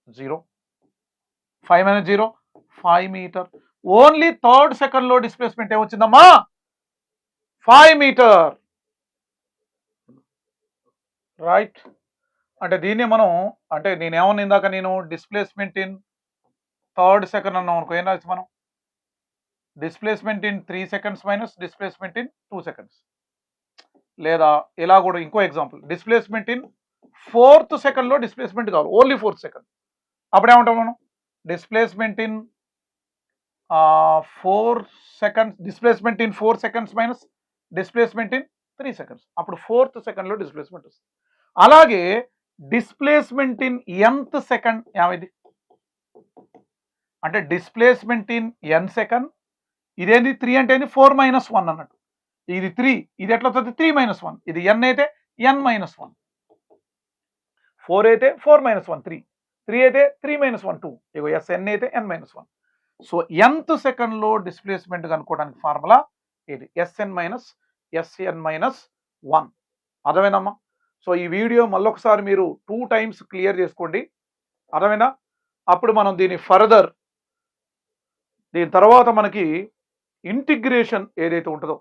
0 5 - 0 5 మీటర్ ఓన్లీ థర్డ్ సెకండ్లో డిస్ప్లేస్మెంట్ ఏమొచ్చిందమ్మా 5 మీటర్ రైట్ అంటే దీన్ని మనం అంటే నేనేమన్నా ఇందాక నేను డిస్ప్లేస్మెంట్ ఇన్ థర్డ్ సెకండ్ అన్నాం అనుకో ఏం రావచ్చు మనం displacement in 3 seconds minus displacement in 2 seconds లేదా ఇలా కూడా ఇంకో ఎగ్జాంపుల్ డిస్ప్లేస్మెంట్ ఇన్ ఫోర్త్ సెకండ్లో డిస్ప్లేస్మెంట్ కావాలి ఓన్లీ 4th సెకండ్ అప్పుడు ఏమంటాం మనం displacement in 4 seconds displacement in 4 seconds minus displacement in 3 seconds అప్పుడు 4th సెకండ్లో డిస్ప్లేస్మెంట్ వస్తుంది అలాగే డిస్ప్లేస్మెంట్ ఇన్ nth సెకండ్ ఏమైంది అంటే డిస్ప్లేస్మెంట్ ఇన్ n సెకండ్ ఇదేంటి 3 అంటే 4 - 1 అన్నట్టు ఇది 3 ఇది ఎట్లా వస్తుంది 3 - 1 ఇది n అయితే n - 1 4 అయితే 4 - 1 3 అయితే 3 - 1 2 ఇగో Sn అయితే n - 1 సో nth సెకండ్లో డిస్ప్లేస్మెంట్ కనుక్కోవడానికి ఫార్ములా ఇది Sn - Sn - 1 అర్థమైందమ్మా సో ఈ వీడియో మళ్ళొకసారి మీరు 2 times క్లియర్ చేసుకోండి అర్థమైందా అప్పుడు మనం దీని ఫర్దర్ దీని తర్వాత మనకి ఇంటిగ్రేషన్ ఏదైతే ఉంటుందో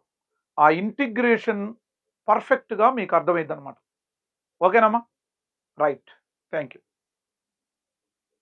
ఆ ఇంటిగ్రేషన్ పర్ఫెక్ట్గా మీకు అర్థమైంది అనమాట ఓకేనమ్మా రైట్ థ్యాంక్ యూ